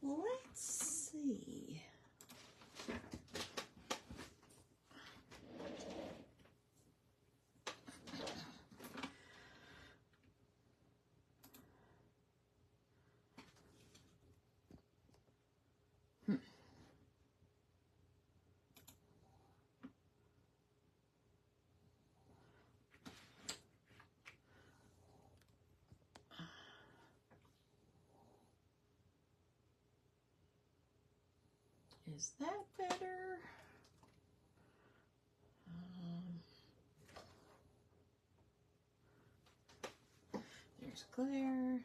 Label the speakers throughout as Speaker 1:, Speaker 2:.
Speaker 1: Let's see. Is that better? There's glare.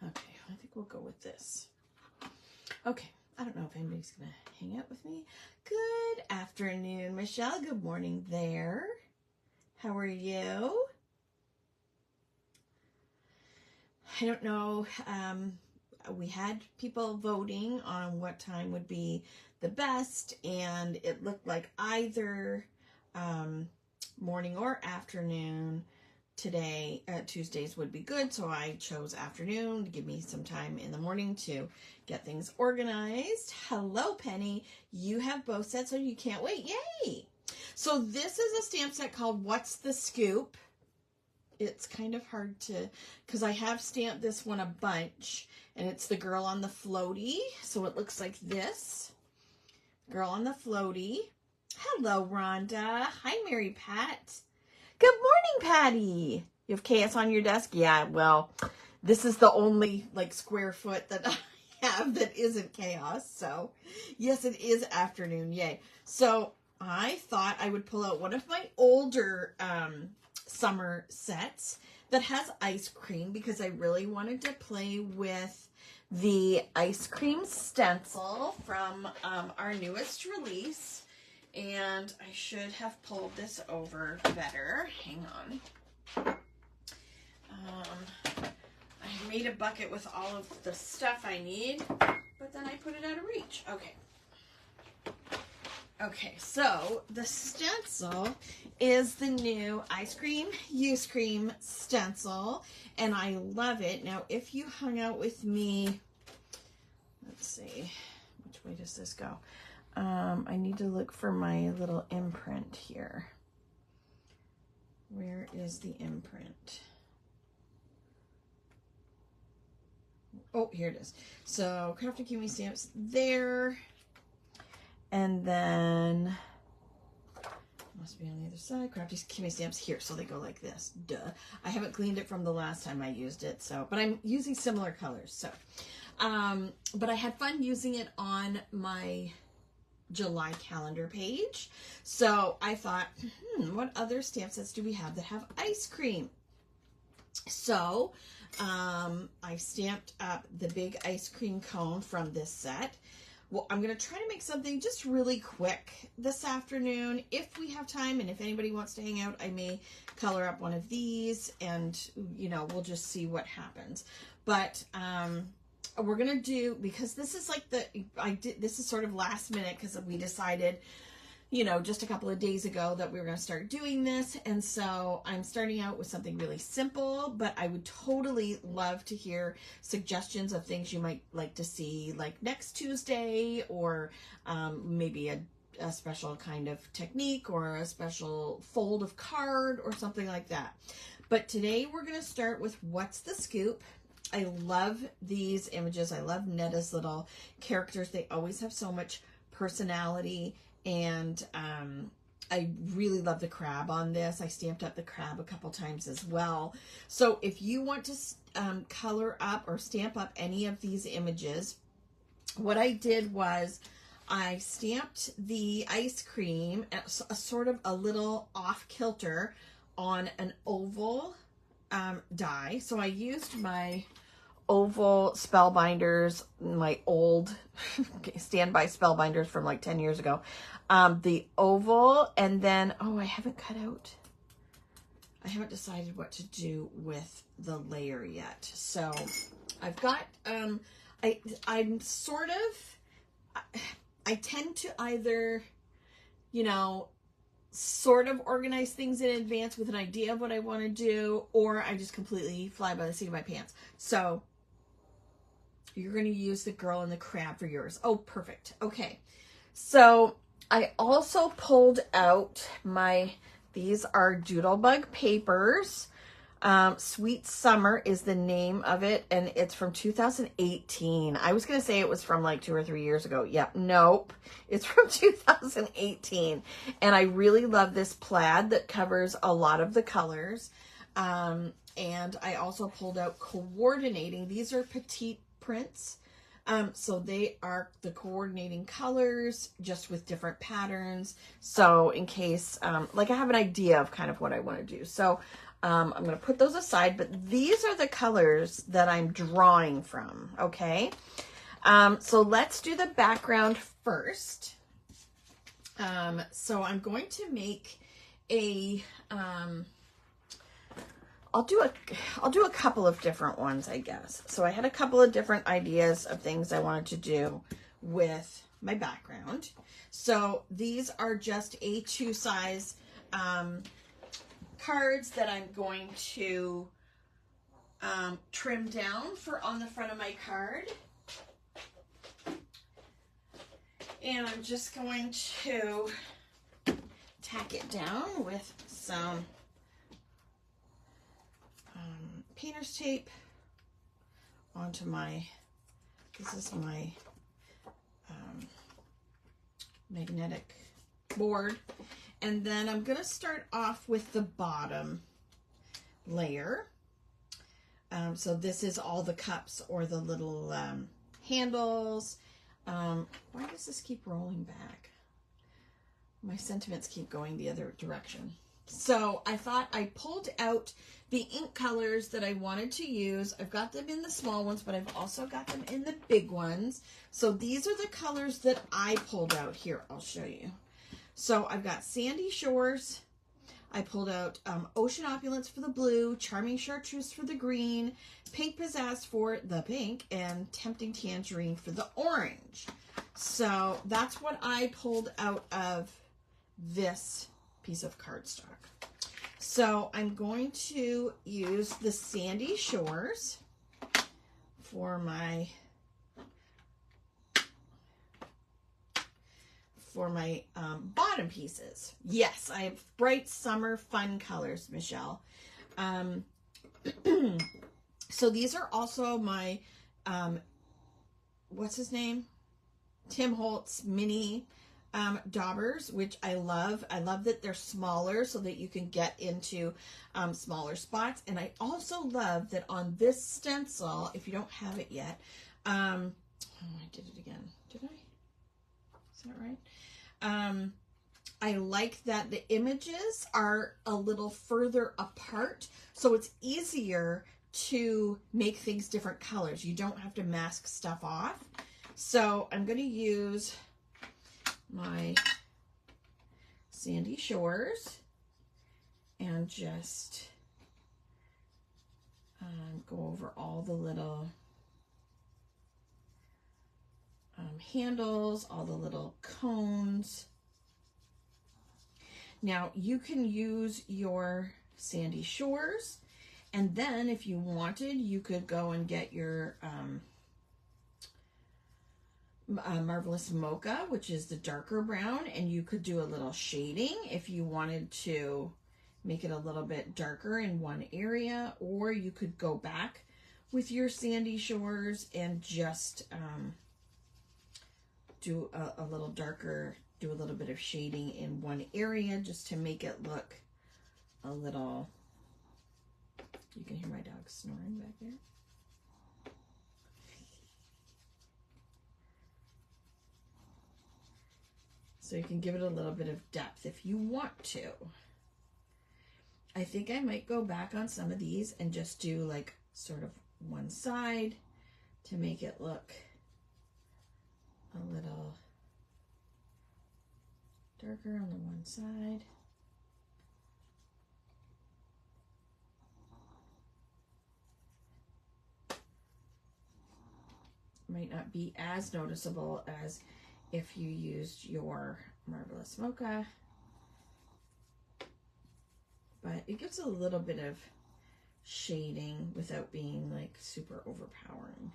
Speaker 1: Okay, I think we'll go with this. Okay, I don't know if anybody's gonna hang out with me. Good afternoon, Michelle. Good morning there. How are you? I don't know. We had people voting on what time would be the best, and it looked like either morning or afternoon today, Tuesdays would be good, so I chose afternoon to give me some time in the morning to get things organized. Hello, Penny. You have both sets, so you can't wait. Yay! So this is a stamp set called What's the Scoop? It's kind of hard to, because I have stamped this one a bunch, and it's the girl on the floaty, so it looks like this. Girl on the floaty. Hello, Rhonda. Hi, Mary Pat. Good morning, Patty. You have chaos on your desk? Yeah, well, this is the only, like, square foot that I have that isn't chaos, so yes, it is afternoon. Yay. So I thought I would pull out one of my older summer sets that has ice cream, because I really wanted to play with the ice cream stencil from our newest release. And I should have pulled this over better. Hang on. I made a bucket with all of the stuff I need, but then I put it out of reach. Okay. Okay, so the stencil is the new Ice Cream Use Cream stencil, and I love it. Now, if you hung out with me, let's see, which way does this go? I need to look for my little imprint here. Where is the imprint? Oh, here it is. So, Kraftin Kimmie Stamps there. And then, must be on the other side, Kraftin Kimmie Stamps here. So they go like this. Duh. I haven't cleaned it from the last time I used it. So, but I'm using similar colors. So, but I had fun using it on my July calendar page. So I thought, what other stamp sets do we have that have ice cream? So I stamped up the big ice cream cone from this set. Well, I'm going to try to make something just really quick this afternoon if we have time, and if anybody wants to hang out, I may color up one of these, and you know, we'll just see what happens. But we're gonna do, because this is like this is sort of last minute, because we decided, you know, just a couple of days ago that we were gonna start doing this, and so I'm starting out with something really simple, but I would totally love to hear suggestions of things you might like to see, like next Tuesday, or maybe a special kind of technique, or a special fold of card, or something like that. But today we're gonna start with What's the Scoop? I love these images. I love Netta's little characters. They always have so much personality, and I really love the crab on this. I stamped up the crab a couple times as well. So if you want to color up or stamp up any of these images, what I did was I stamped the ice cream as a sort of a little off kilter on an oval die. So I used my oval spellbinders, my old standby spellbinders from like 10 years ago. The oval, and then, oh, I haven't decided what to do with the layer yet. So I've got, I'm sort of, I tend to either, you know, sort of organize things in advance with an idea of what I want to do, or I just completely fly by the seat of my pants. So You're going to use the girl and the crab for yours. Oh, perfect. Okay. So I also pulled out these are Doodlebug papers. Sweet Summer is the name of it, and it's from 2018. I was going to say it was from like 2 or 3 years ago. Yep, nope. It's from 2018. And I really love this plaid that covers a lot of the colors. And I also pulled out coordinating. These are petite prints. So they are the coordinating colors just with different patterns. So in case, like I have an idea of kind of what I want to do. So I'm going to put those aside, but these are the colors that I'm drawing from. Okay. So let's do the background first. So I'm going to make a, I'll do a couple of different ones, I guess. So I had a couple of different ideas of things I wanted to do with my background. So these are just A2 size cards that I'm going to trim down for on the front of my card. And I'm just going to tack it down with some painter's tape onto this is my magnetic board. And then I'm going to start off with the bottom layer. So this is all the cups or the little handles. Why does this keep rolling back? My sentiments keep going the other direction. So I thought I pulled out the ink colors that I wanted to use. I've got them in the small ones, but I've also got them in the big ones. So these are the colors that I pulled out here. I'll show you. So I've got Sandy Shores. I pulled out Ocean Opulence for the blue, Charming Chartreuse for the green, Pink Pizzazz for the pink, and Tempting Tangerine for the orange. So that's what I pulled out of this piece of cardstock. So I'm going to use the Sandy Shores for my bottom pieces. Yes, I have bright summer fun colors, Michelle. So these are also my, what's his name? Tim Holtz mini daubers, which I love. I love that they're smaller so that you can get into smaller spots. And I also love that on this stencil, if you don't have it yet, oh, I did it again. Did I? Is that right? I like that the images are a little further apart, so it's easier to make things different colors. You don't have to mask stuff off. So I'm going to use my Sandy Shores and just go over all the little handles, all the little cones. Now you can use your Sandy Shores, and then if you wanted, you could go and get your Marvelous Mocha, which is the darker brown, and you could do a little shading if you wanted to make it a little bit darker in one area, or you could go back with your Sandy Shores and just do a little darker, do a little bit of shading in one area just to make it look a little, you can hear my dog snoring back there. So you can give it a little bit of depth if you want to. I think I might go back on some of these and just do like sort of one side to make it look a little darker on the one side. Might not be as noticeable as if you used your Marvelous Mocha, but it gives a little bit of shading without being like super overpowering.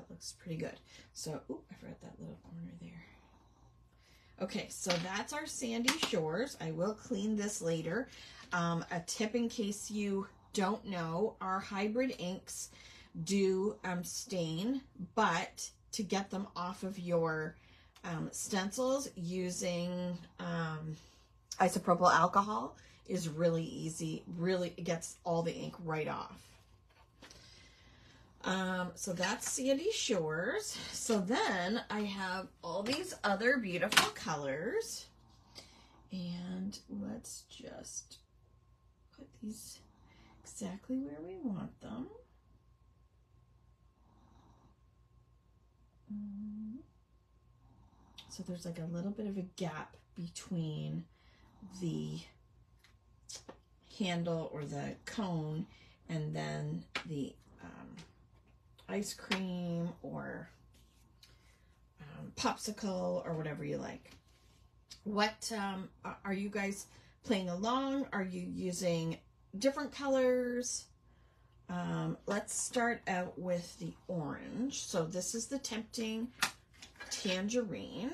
Speaker 1: that looks pretty good. So, ooh, I forgot that little corner there. Okay, so that's our Sandy Shores. I will clean this later. A tip in case you don't know, our hybrid inks do stain, but to get them off of your stencils using isopropyl alcohol is really easy. Really, it gets all the ink right off. So that's Sandy Shores. So then I have all these other beautiful colors, and let's just put these exactly where we want them. So there's like a little bit of a gap between the handle or the cone and then the ice cream or popsicle or whatever you like. What are you guys playing along? Are you using different colors? Let's start out with the orange. So this is the Tempting Tangerine.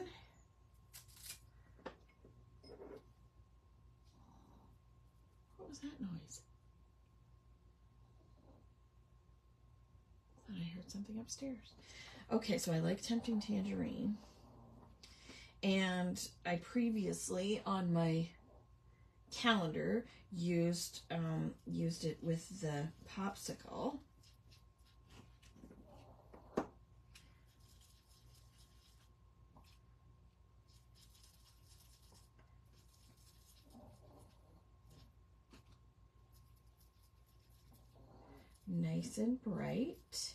Speaker 1: What was that noise? I thought I heard something upstairs. Okay, so I like Tempting Tangerine. And I previously on my calendar used it with the popsicle. Nice and bright.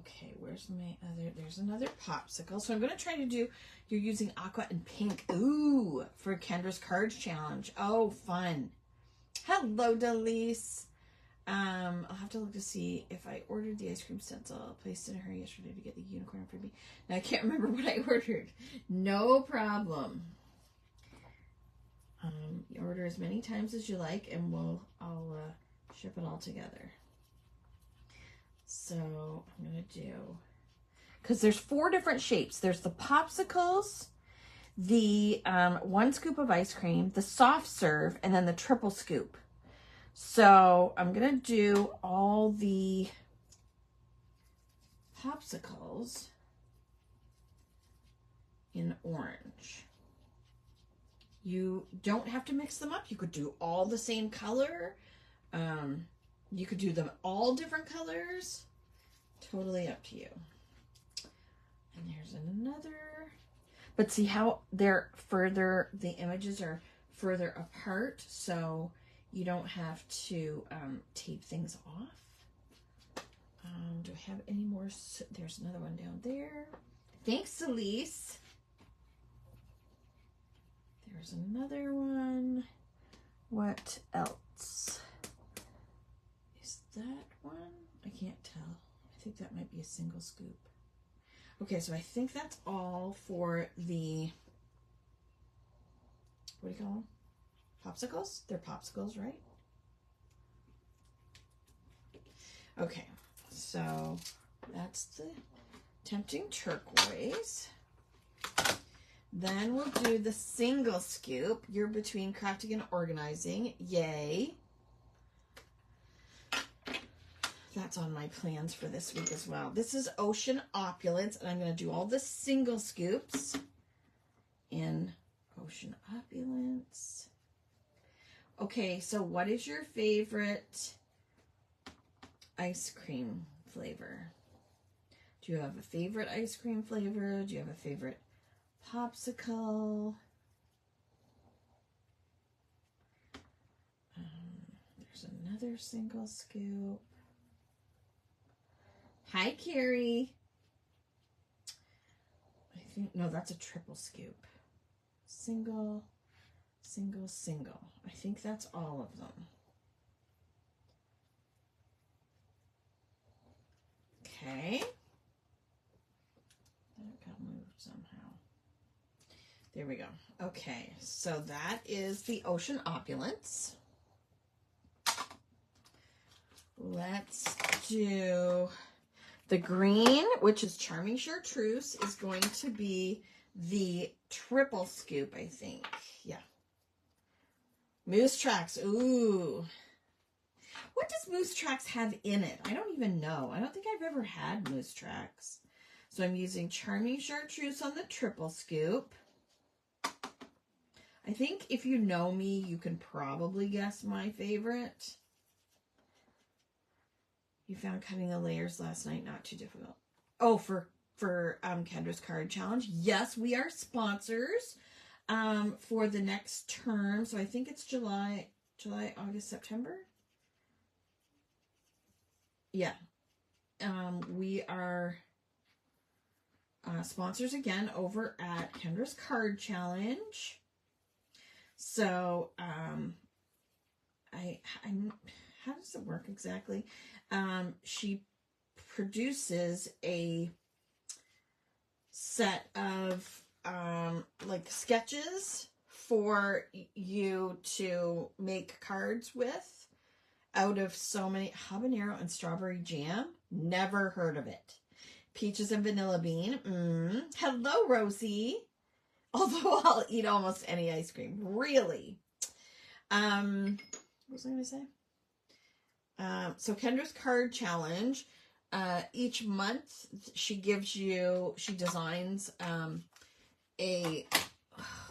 Speaker 1: Okay, where's my other, there's another popsicle. So I'm going to try to do, you're using aqua and pink. Ooh, for Kendra's Cards Challenge. Oh, fun. Hello, Delise. I'll have to look to see if I ordered the ice cream stencil. I placed it in her yesterday to get the unicorn for me. Now I can't remember what I ordered. No problem. You order as many times as you like, and I'll ship it all together. So I'm going to do, because there's 4 different shapes. There's the popsicles, the 1 scoop of ice cream, the soft serve, and then the triple scoop. So I'm going to do all the popsicles in orange. You don't have to mix them up. You could do all the same color. You could do them all different colors. Totally up to you. And there's another. But see how they're further, the images are further apart, so you don't have to tape things off. Do I have any more? There's another one down there. Thanks, Elise. There's another one. What else? Is that one? I can't tell. I think that might be a single scoop. Okay, so I think that's all for the, what do you call them? Popsicles? They're popsicles, right? Okay, so that's the Tempting Turquoise. Then we'll do the single scoop. You're between crafting and organizing. Yay. That's on my plans for this week as well. This is Ocean Opulence, and I'm going to do all the single scoops in Ocean Opulence. Okay, so what is your favorite ice cream flavor? Do you have a favorite ice cream flavor? Do you have a favorite popsicle? There's another single scoop. Hi, Carrie. I think, no, that's a triple scoop. Single, single, single. I think that's all of them. Okay. That got moved somehow. There we go. Okay, so that is the Ocean Opulence. Let's do The green, which is Charming Chartreuse, is going to be the triple scoop, I think. Yeah. Moose Tracks. Ooh. What does Moose Tracks have in it? I don't even know. I don't think I've ever had Moose Tracks. So I'm using Charming Chartreuse on the triple scoop. I think if you know me, you can probably guess my favorite. You found cutting the layers last night not too difficult. Oh, for Kendra's Card Challenge. Yes, we are sponsors for the next term. So I think it's July, August, September. Yeah. We are sponsors again over at Kendra's Card Challenge. So, I'm how does it work exactly? She produces a set of like sketches for you to make cards with out of so many. Habanero and strawberry jam, never heard of it. Peaches and vanilla bean, hello Rosie. Although I'll eat almost any ice cream, really. What was I going to say? So Kendra's Card Challenge, each month she designs a,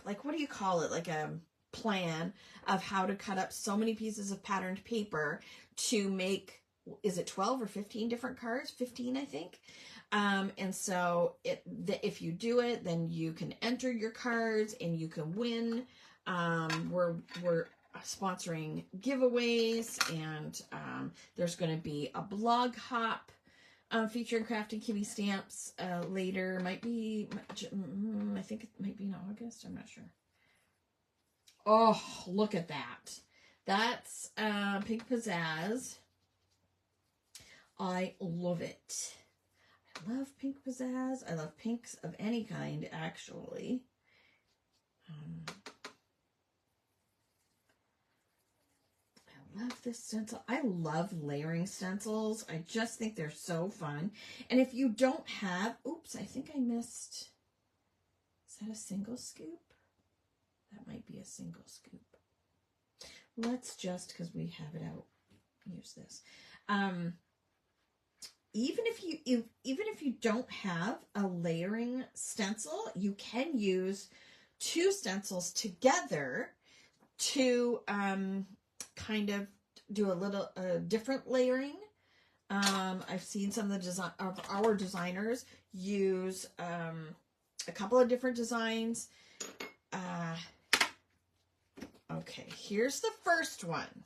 Speaker 1: like, what do you call it? Like a plan of how to cut up so many pieces of patterned paper to make, is it 12 or 15 different cards? 15, I think. And so if you do it, then you can enter your cards and you can win. We're sponsoring giveaways, and there's going to be a blog hop featuring Kraftin Kimmie Stamps later. Might be, I think it might be in August. I'm not sure. Oh, look at that. That's Pink Pizzazz. I love it. I love Pink Pizzazz. I love pinks of any kind, actually. I love this stencil. I love layering stencils. I just think they're so fun. And if you don't have, oops, I think I missed, is that a single scoop? That might be a single scoop. Let's just, because we have it out, use this. Even if you don't have a layering stencil, you can use two stencils together to kind of do a little different layering. I've seen some of our designers use a couple of different designs. Okay, here's the first one.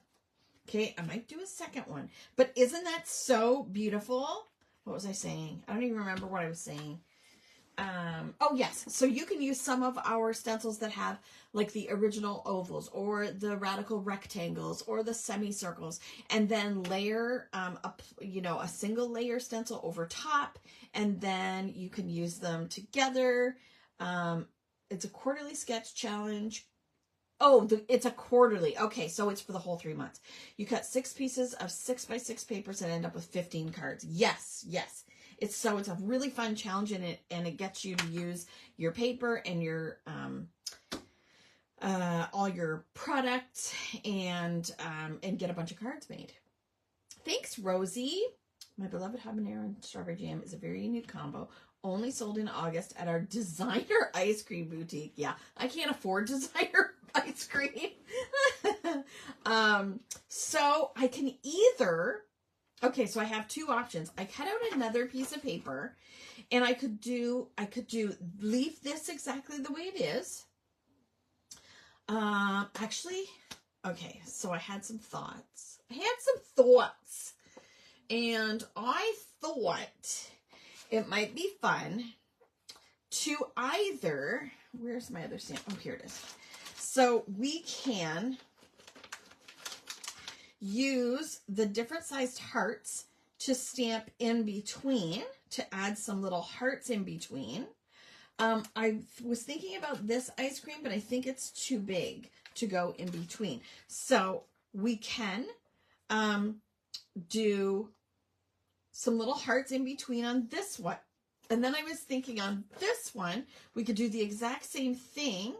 Speaker 1: Okay, I might do a second one. But isn't that so beautiful? What was I saying? I don't even remember what I was saying. Oh, yes. So you can use some of our stencils that have like the original ovals or the radical rectangles or the semicircles, and then layer a single layer stencil over top, and then you can use them together. It's a quarterly sketch challenge. Oh, it's a quarterly. Okay, so it's for the whole 3 months. You cut 6 pieces of 6x6 papers and end up with 15 cards. Yes, yes. It's a really fun challenge, and it gets you to use your paper and your all your products and get a bunch of cards made. Thanks, Rosie. My beloved habanero and strawberry jam is a very unique combo. Only sold in August at our designer ice cream boutique. Yeah, I can't afford designer ice cream. So I can either, okay, so I have two options. I cut out another piece of paper, and I could leave this exactly the way it is. Actually, okay, so I had some thoughts. And I thought it might be fun to either, where's my other stamp? Oh, here it is. So we can use the different sized hearts to stamp in between, to add some little hearts in between. I was thinking about this ice cream, but I think it's too big to go in between. So we can do some little hearts in between on this one. And then I was thinking on this one, we could do the exact same thing,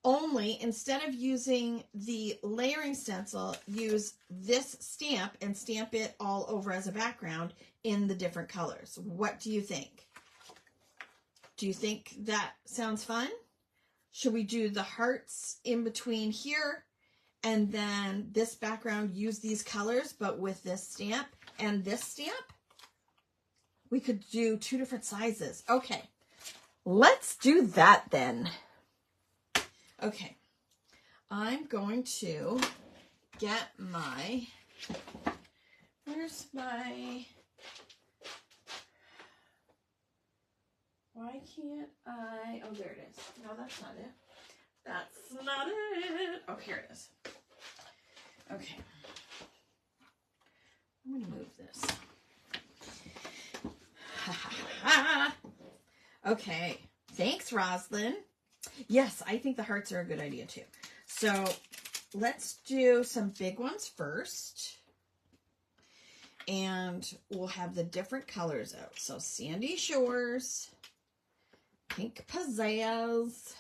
Speaker 1: only instead of using the layering stencil, use this stamp and stamp it all over as a background in the different colors. What do you think? Do you think that sounds fun? Should we do the hearts in between here and then this background use these colors, but with this stamp and this stamp? We could do 2 different sizes. Okay, let's do that then. Okay, I'm going to get my, where's my, why can't I, oh, there it is. No, that's not it. That's not it. Oh, here it is. Okay. I'm going to move this. Okay. Thanks, Roslyn. Yes, I think the hearts are a good idea too. So let's do some big ones first. And we'll have the different colors out. So Sandy Shores, Pink Pizzazz,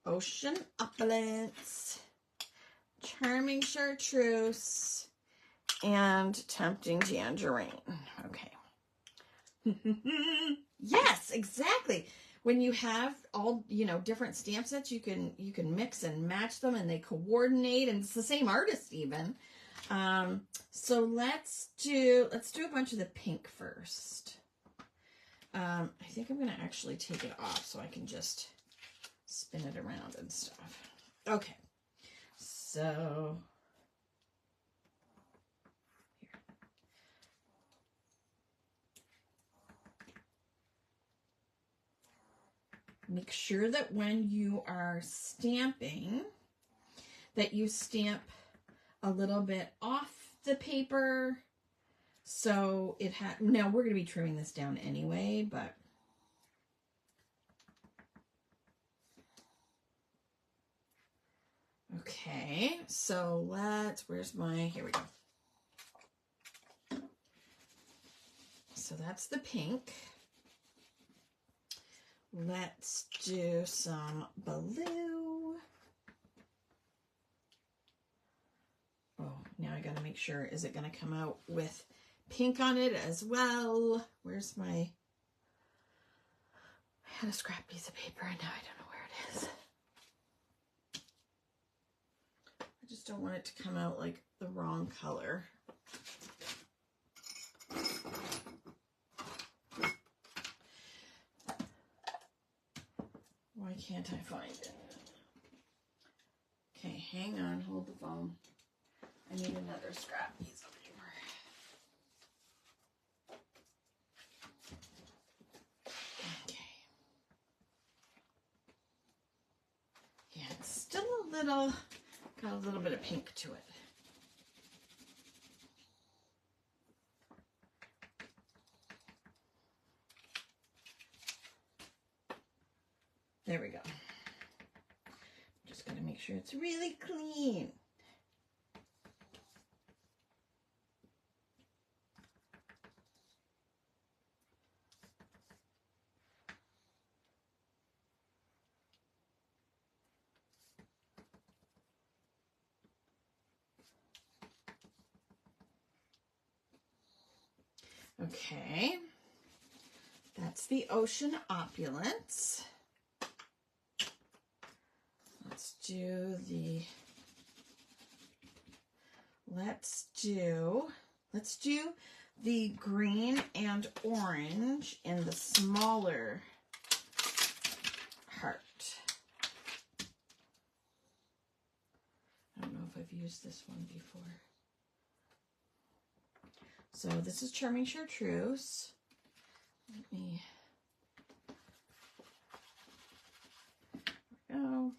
Speaker 1: Ocean Opulence, Charming Chartreuse, and Tempting Tangerine. Okay. Yes, exactly. When you have all, different stamp sets, you can mix and match them and they coordinate, and it's the same artist even. So let's do a bunch of the pink first. I think I'm going to actually take it off so I can just spin it around and stuff. Okay. So make sure that when you are stamping, that you stamp a little bit off the paper. So it now we're going to be trimming this down anyway, but okay. So here we go. So that's the pink. Let's do some blue. Oh, now I got to make sure, is it going to come out with pink on it as well? Where's my, I had a scrap piece of paper and now I don't know where it is. I just don't want it to come out like the wrong color. Why can't I find it? Okay, hang on, hold the phone. I need another scrap piece of paper. Okay. Yeah, it's still got a little bit of pink to it. There we go. Just gotta make sure it's really clean. Okay, that's the Ocean Opulence. Let's do the green and orange in the smaller heart. I don't know if I've used this one before. So this is Charming Chartreuse. Let me go.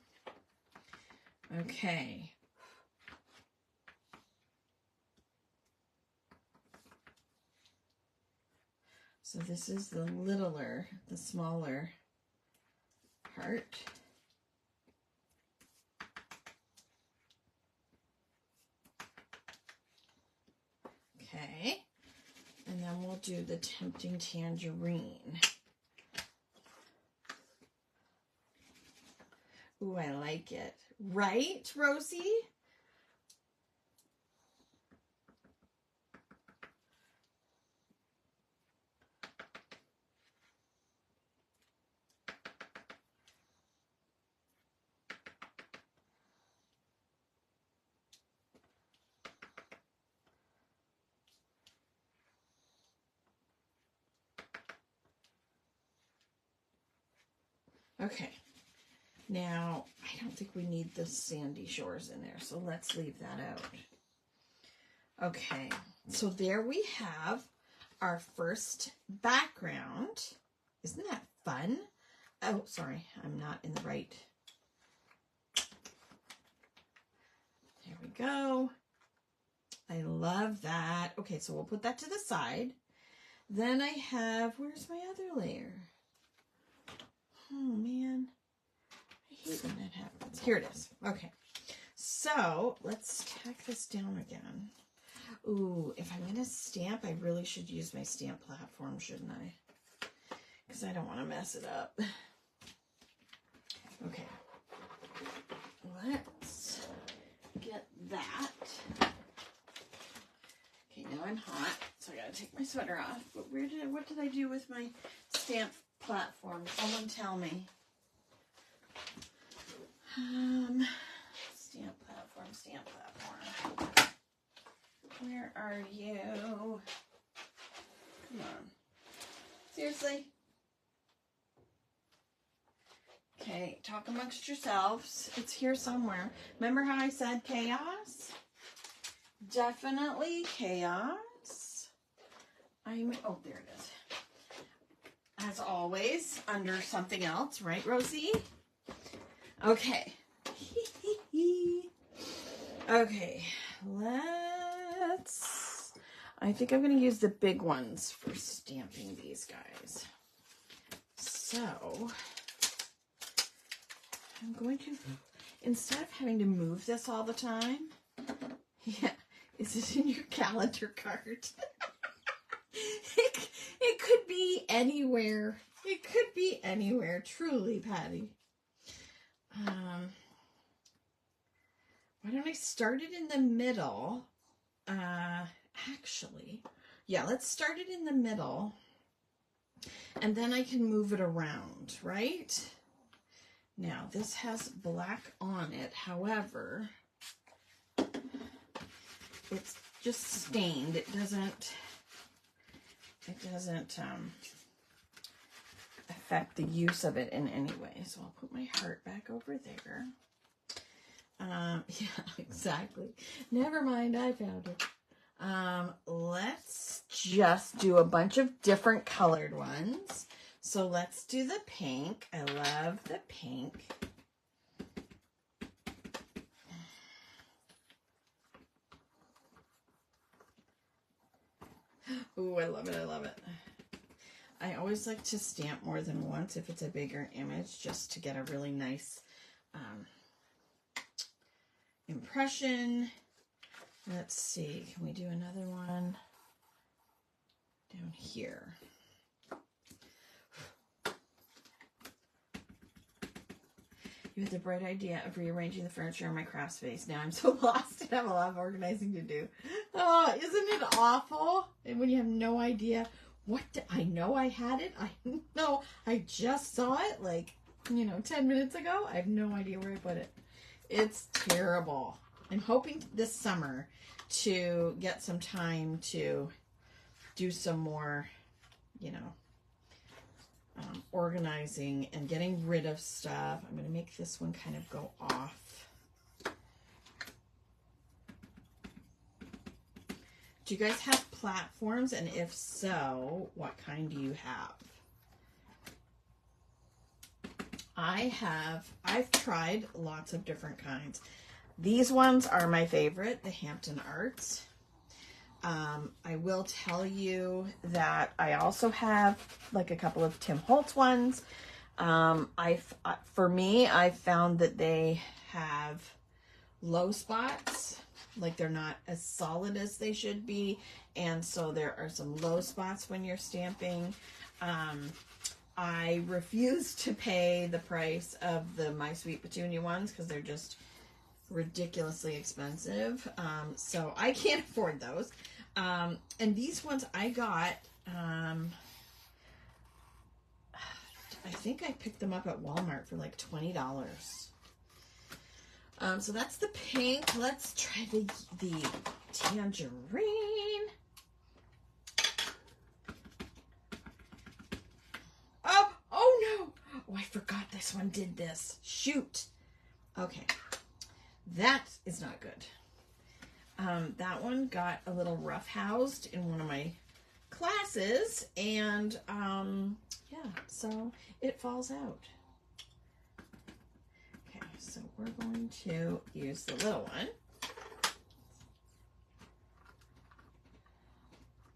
Speaker 1: Okay. So this is the smaller heart. Okay. then we'll do the Tempting Tangerine. Ooh, I like it. Right, Rosie? Okay. Now, I don't think we need the sandy shores in there, so let's leave that out. Okay, so there we have our first background. Isn't that fun? Oh, sorry, I'm not in the right. There we go. I love that. Okay, so we'll put that to the side. Then I have, where's my other layer? Oh, man. I hate when that happens. Here it is. Okay. So let's tack this down again. Ooh, if I'm going to stamp, I really should use my stamp platform, shouldn't I? Because I don't want to mess it up. Okay. Let's get that. Okay, now I'm hot, so I got to take my sweater off. But what did I do with my stamp platform? Someone tell me. Stamp platform. Where are you? Come on. Seriously? Okay, talk amongst yourselves. It's here somewhere. Remember how I said chaos? Definitely chaos. Oh, there it is. As always, under something else, right, Rosie? Okay. Okay, I think I'm going to use the big ones for stamping these guys. So, I'm going to, instead of having to move this all the time, yeah, is it in your calendar card? It could be anywhere. It could be anywhere, truly, Patty. Why don't I start it in the middle? Actually, yeah, let's start it in the middle, and then I can move it around, right? Now, this has black on it. However, it's just stained. It doesn't affect the use of it in any way. So I'll put my heart back over there. Yeah, exactly. Never mind, I found it. Let's just do a bunch of different colored ones. So let's do the pink. I love the pink. Ooh, I love it, I love it. I always like to stamp more than once if it's a bigger image, just to get a really nice impression. Let's see, can we do another one down here? You had the bright idea of rearranging the furniture in my craft space. Now I'm so lost and have a lot of organizing to do. Oh, isn't it awful? And when you have no idea I know I had it. I know I just saw it like, 10 minutes ago. I have no idea where I put it. It's terrible. I'm hoping this summer to get some time to do some more, organizing and getting rid of stuff. I'm going to make this one kind of go off. Do you guys have platforms? And if so, what kind do you have? I've tried lots of different kinds. These ones are my favorite, the Hampton Arts. I will tell you that I also have like a couple of Tim Holtz ones. For me, I found that they have low spots, like they're not as solid as they should be, and so there are some low spots when you're stamping. I refuse to pay the price of the My Sweet Petunia ones because they're just ridiculously expensive. So I can't afford those. And these ones I got, I think I picked them up at Walmart for like $20. So that's the pink. Let's try the tangerine. Oh no! Oh, I forgot this one did this. Shoot. Okay. That is not good. That one got a little rough housed in one of my classes, and yeah, so it falls out. Okay, so we're going to use the little one.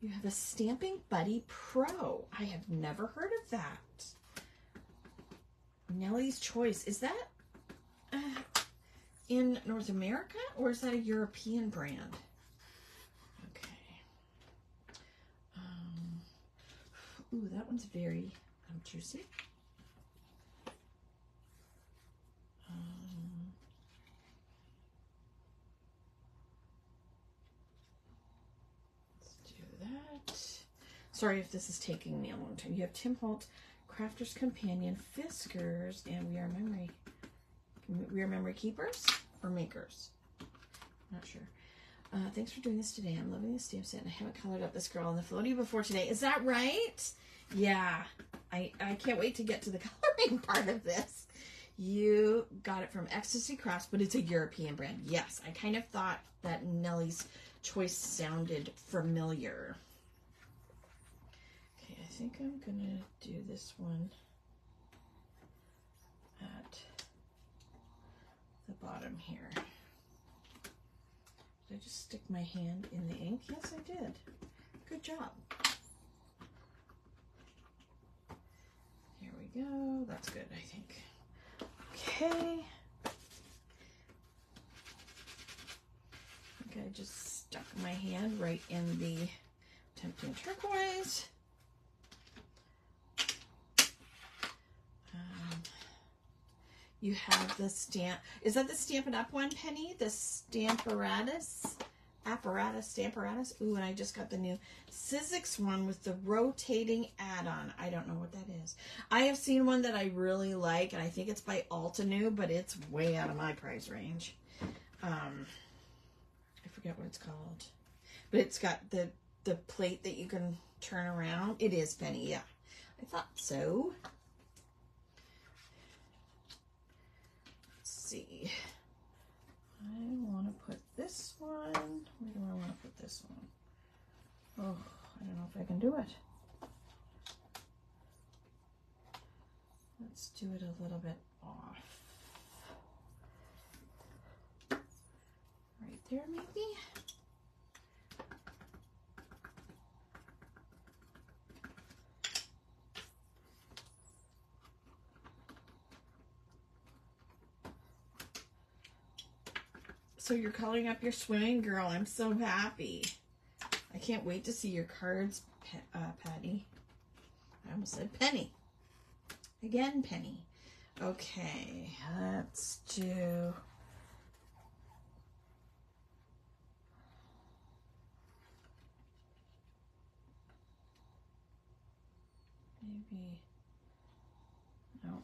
Speaker 1: You have a Stamping Buddy Pro. I have never heard of that. Nellie's Choice. Is that in North America, or is that a European brand? Okay. Ooh, that one's very juicy. Let's do that. Sorry if this is taking me a long time. You have Tim Holtz, Crafter's Companion, Fiskars, and We Are Memory Keepers or Makers. Not sure. Thanks for doing this today. I'm loving the stamp set, and I haven't colored up this girl on the floaty before today. Is that right? Yeah. I can't wait to get to the coloring part of this. You got it from Ecstasy Crafts, but it's a European brand. Yes, I kind of thought that Nellie's Choice sounded familiar. Okay, I think I'm gonna do this one at the bottom here. Did I just stick my hand in the ink? Yes, I did. Good job. Here we go. That's good, I think. Okay. I think I just stuck my hand right in the Tempting Turquoise. You have the stamp. Is that the Stampin' Up one, Penny? The Stamparatus? Stamparatus? Ooh, and I just got the new Sizzix one with the rotating add-on. I don't know what that is. I have seen one that I really like, and I think it's by Altenew, but it's way out of my price range. I forget what it's called. But it's got the plate that you can turn around. It is, Penny, yeah. I thought so. See. I want to put this one. Where do I want to put this one? Oh, I don't know if I can do it. Let's do it a little bit off. Right there, maybe? So you're coloring up your swimming girl. I'm so happy. I can't wait to see your cards, Patty. I almost said Penny. Again, Penny. Okay, let's do... maybe... no.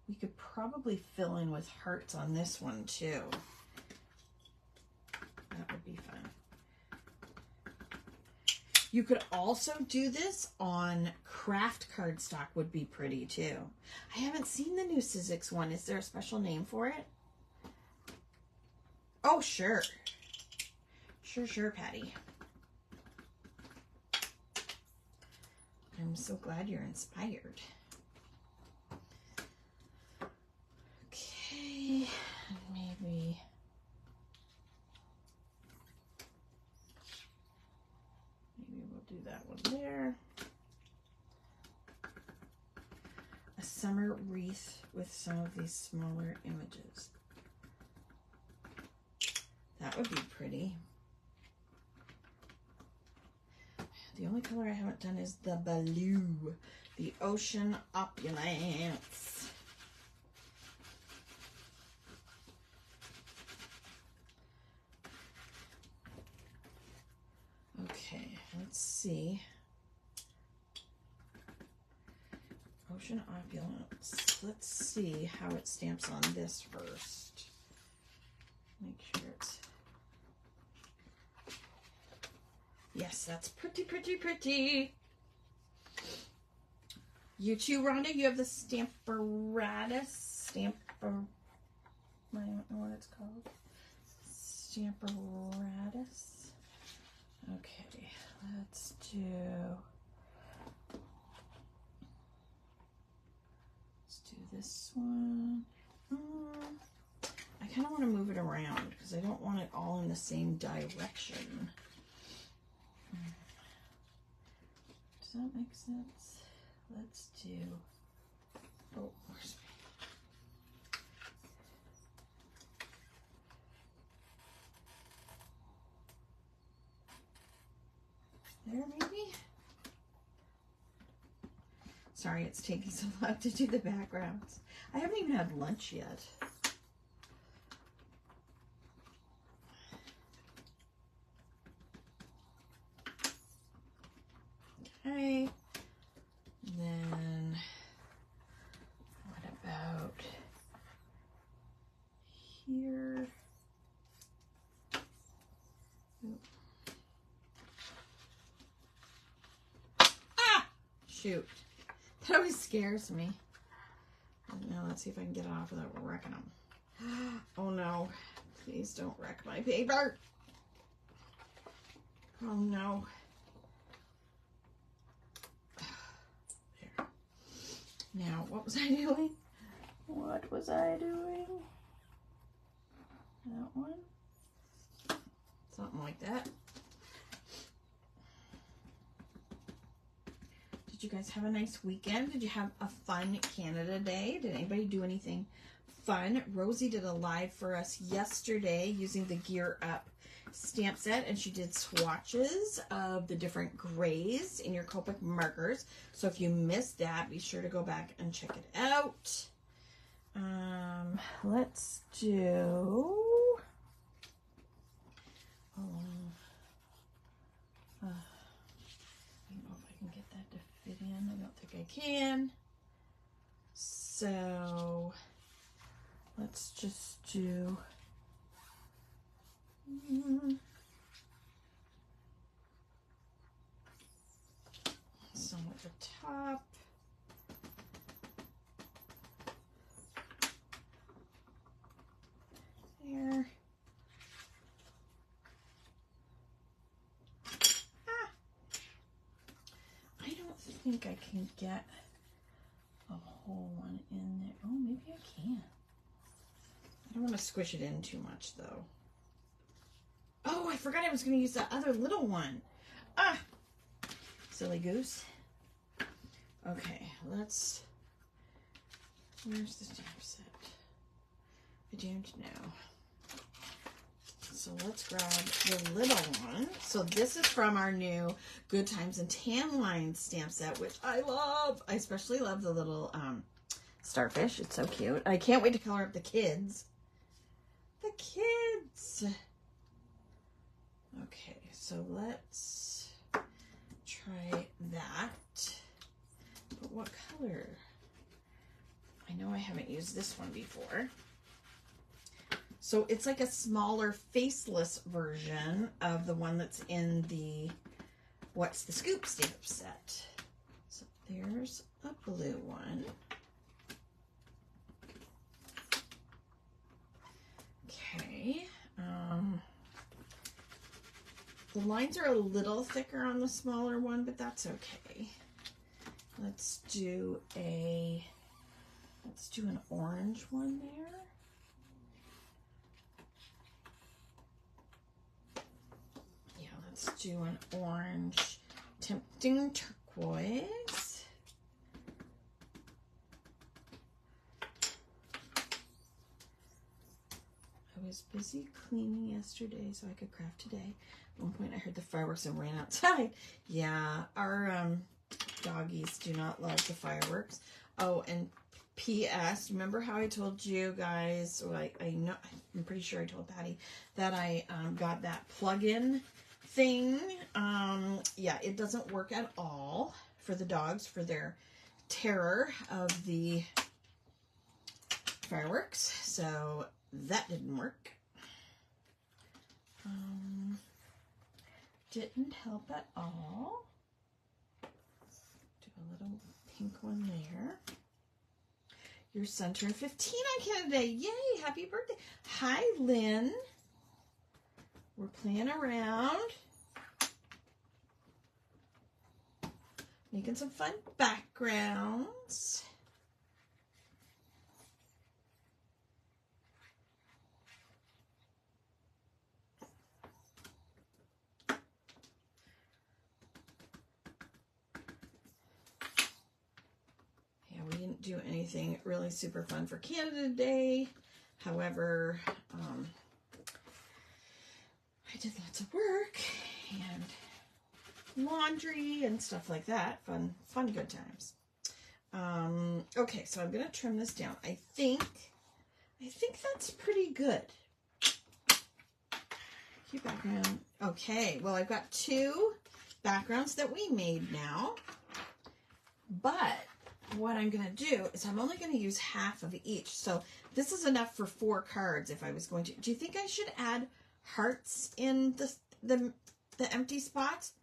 Speaker 1: We could probably fill in with hearts on this one too. That would be fun. You could also do this on craft cardstock, would be pretty too. I haven't seen the new Sizzix one. Is there a special name for it? Oh, sure. Sure, Patty. I'm so glad you're inspired. Okay, maybe we'll do that one there. A summer wreath with some of these smaller images. would be pretty. The only color I haven't done is the blue, the Ocean Opulence. Okay, let's see. Ocean Opulence. Let's see how it stamps on this first. Make sure it's... Yes, that's pretty, pretty, pretty. You too, Rhonda, you have the Stamparatus. I don't know what it's called. Stamparatus. Okay, let's do... this one. I kind of want to move it around because I don't want it all in the same direction. Does that make sense? Let's do... Oh, where's me? There, maybe? Sorry, it's taking so long to do the backgrounds. I haven't even had lunch yet. Okay. Then, what about here? Oop. Ah! Shoot. That always scares me. Now let's see if I can get it off without wrecking them. Oh no. Please don't wreck my paper. Oh no. There. Now, what was I doing? What was I doing? That one? Something like that. Did you guys have a nice weekend? Did you have a fun Canada Day? Did anybody do anything fun? Rosie did a live for us yesterday using the Gear Up stamp set, and she did swatches of the different grays in your Copic markers. So if you missed that, be sure to go back and check it out. Let's do... I don't think I can. So let's just do some at the top. There. I think I can get a whole one in there. Oh, maybe I can. I don't want to squish it in too much, though. Oh, I forgot I was going to use that other little one. Ah! Silly goose. Okay, let's... Where's the stamp set? I don't know. So let's grab the little one. So this is from our new Good Times and Tan Line stamp set, which I love. I especially love the little starfish. It's so cute. I can't wait to color up the kids. The kids. Okay, so let's try that. But what color? I know I haven't used this one before. So it's like a smaller faceless version of the one that's in the What's the Scoop stamp set. So there's a blue one. Okay. The lines are a little thicker on the smaller one, but that's okay. Let's do an orange one there. Let's do an orange tempting turquoise. I was busy cleaning yesterday so I could craft today. At one point I heard the fireworks and ran outside. Yeah, our doggies do not love the fireworks. Oh, and P.S. Remember how I told you guys, or I know, I'm pretty sure I told Patty that I got that plug-in thing. Yeah, it doesn't work at all for the dogs, for their terror of the fireworks. So that didn't work. Didn't help at all. Do a little pink one there. Your son turned 15 on Canada Day. Yay, happy birthday. Hi, Lynn. We're playing around. Making some fun backgrounds. We didn't do anything really super fun for Canada Day. However, I did lots of work and laundry and stuff like that. Fun, good times. Okay, so I'm gonna trim this down. I think that's pretty good. Cute background. Okay, well, I've got 2 backgrounds that we made now, but what I'm going to do is I'm only going to use half of each. So this is enough for 4 cards if I was going to. Do you think I should add hearts in the empty spots?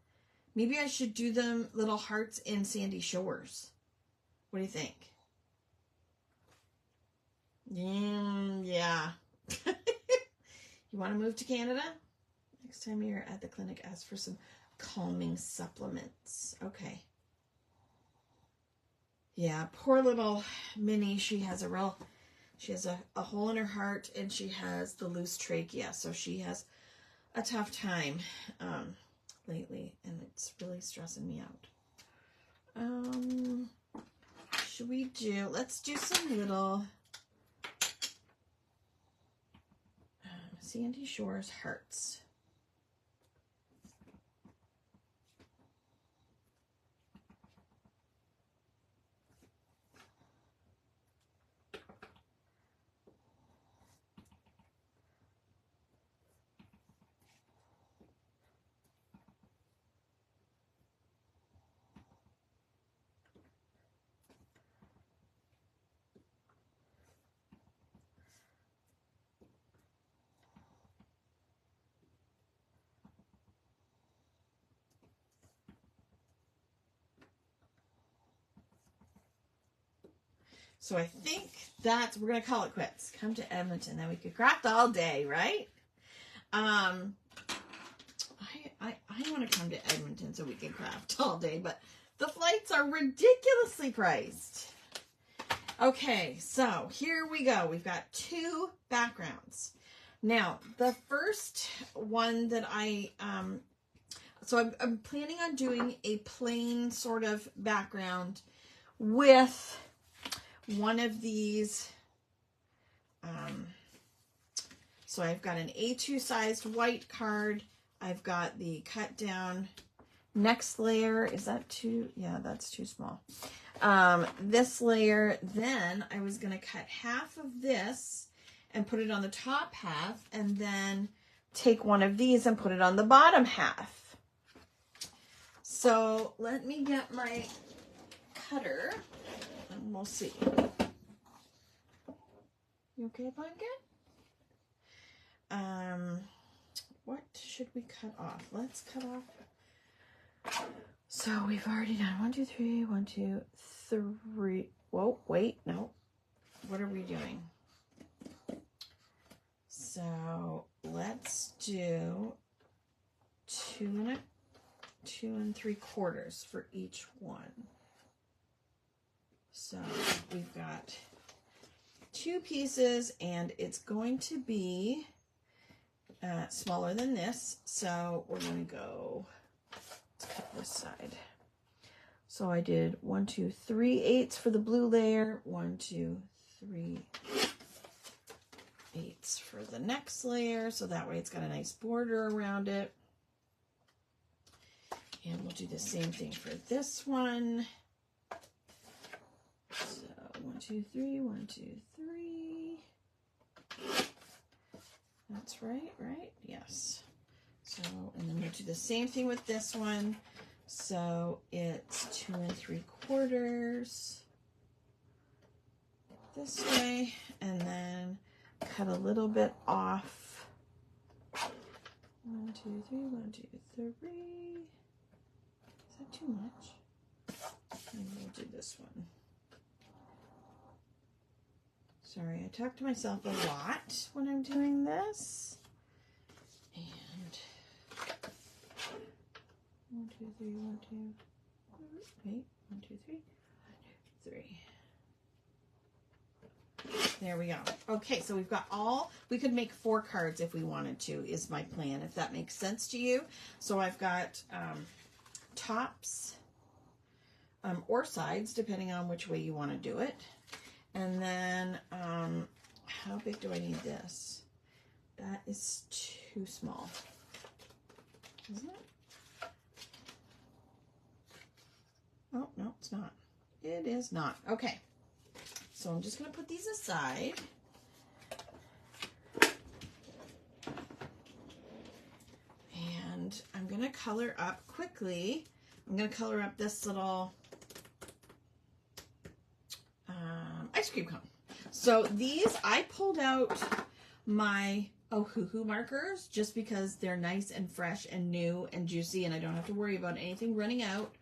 Speaker 1: Maybe I should do them little hearts in Sandy Shores. What do you think? Yeah. You want to move to Canada? Next time you're at the clinic, ask for some calming supplements. Okay. Yeah, poor little Minnie. She has a hole in her heart, and she has the loose trachea, so she has a tough time lately, and it's really stressing me out. Let's do some little Sandy Shores hearts. So I think we're going to call it quits. Come to Edmonton, then we could craft all day, right? I want to come to Edmonton so we can craft all day, but the flights are ridiculously priced. Okay, so here we go. We've got 2 backgrounds. Now, the first one that so I'm planning on doing a plain sort of background with one of these. So I've got an A2 sized white card. I've got the cut down next layer. Is that too? Yeah, that's too small. This layer, then I was going to cut half of this and put it on the top half, and then take one of these and put it on the bottom half. So let me get my cutter and we'll see. You okay, Pumpkin? What should we cut off? Let's cut off. So we've already done 1, 2, 3, 1, 2, 3. Whoa, wait, no. What are we doing? So let's do 2 3/4 for each one. So we've got 2 pieces, and it's going to be smaller than this. So we're going to go, let's cut this side. So I did 1, 2, 3/8 for the blue layer, 1, 2, 3, 8s for the next layer, so that way it's got a nice border around it. And we'll do the same thing for this one. So 1, 2, 3, 1, 2, 3. That's right, right? Yes. So, and then we'll do the same thing with this one. So it's 2 3/4 this way, and then cut a little bit off. 1, 2, 3, 1, 2, 3. Is that too much? And we'll do this one. Sorry, I talk to myself a lot when I'm doing this. And 1, 2, 3, 1, 2. Wait, 1, 2, 3, 1, 2, 3. There we go. Okay, so we've got we could make 4 cards if we wanted to, is my plan, if that makes sense to you. So I've got tops or sides, depending on which way you want to do it. And then, how big do I need this? That is too small, isn't it? Oh, no, it's not. It is not. Okay. So I'm just going to put these aside. And I'm going to color up quickly. I'm going to color up this little ice cream cone. So these, I pulled out my Ohuhu markers just because they're nice and fresh and new and juicy, and I don't have to worry about anything running out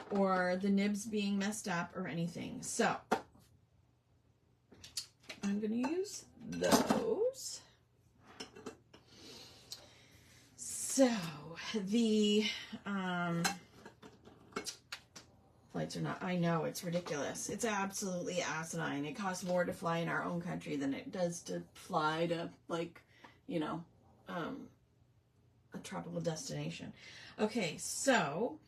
Speaker 1: or the nibs being messed up or anything. So I'm going to use those. So the flights are not, I know, it's ridiculous. It's absolutely asinine. It costs more to fly in our own country than it does to fly to, like, you know, a tropical destination. Okay, so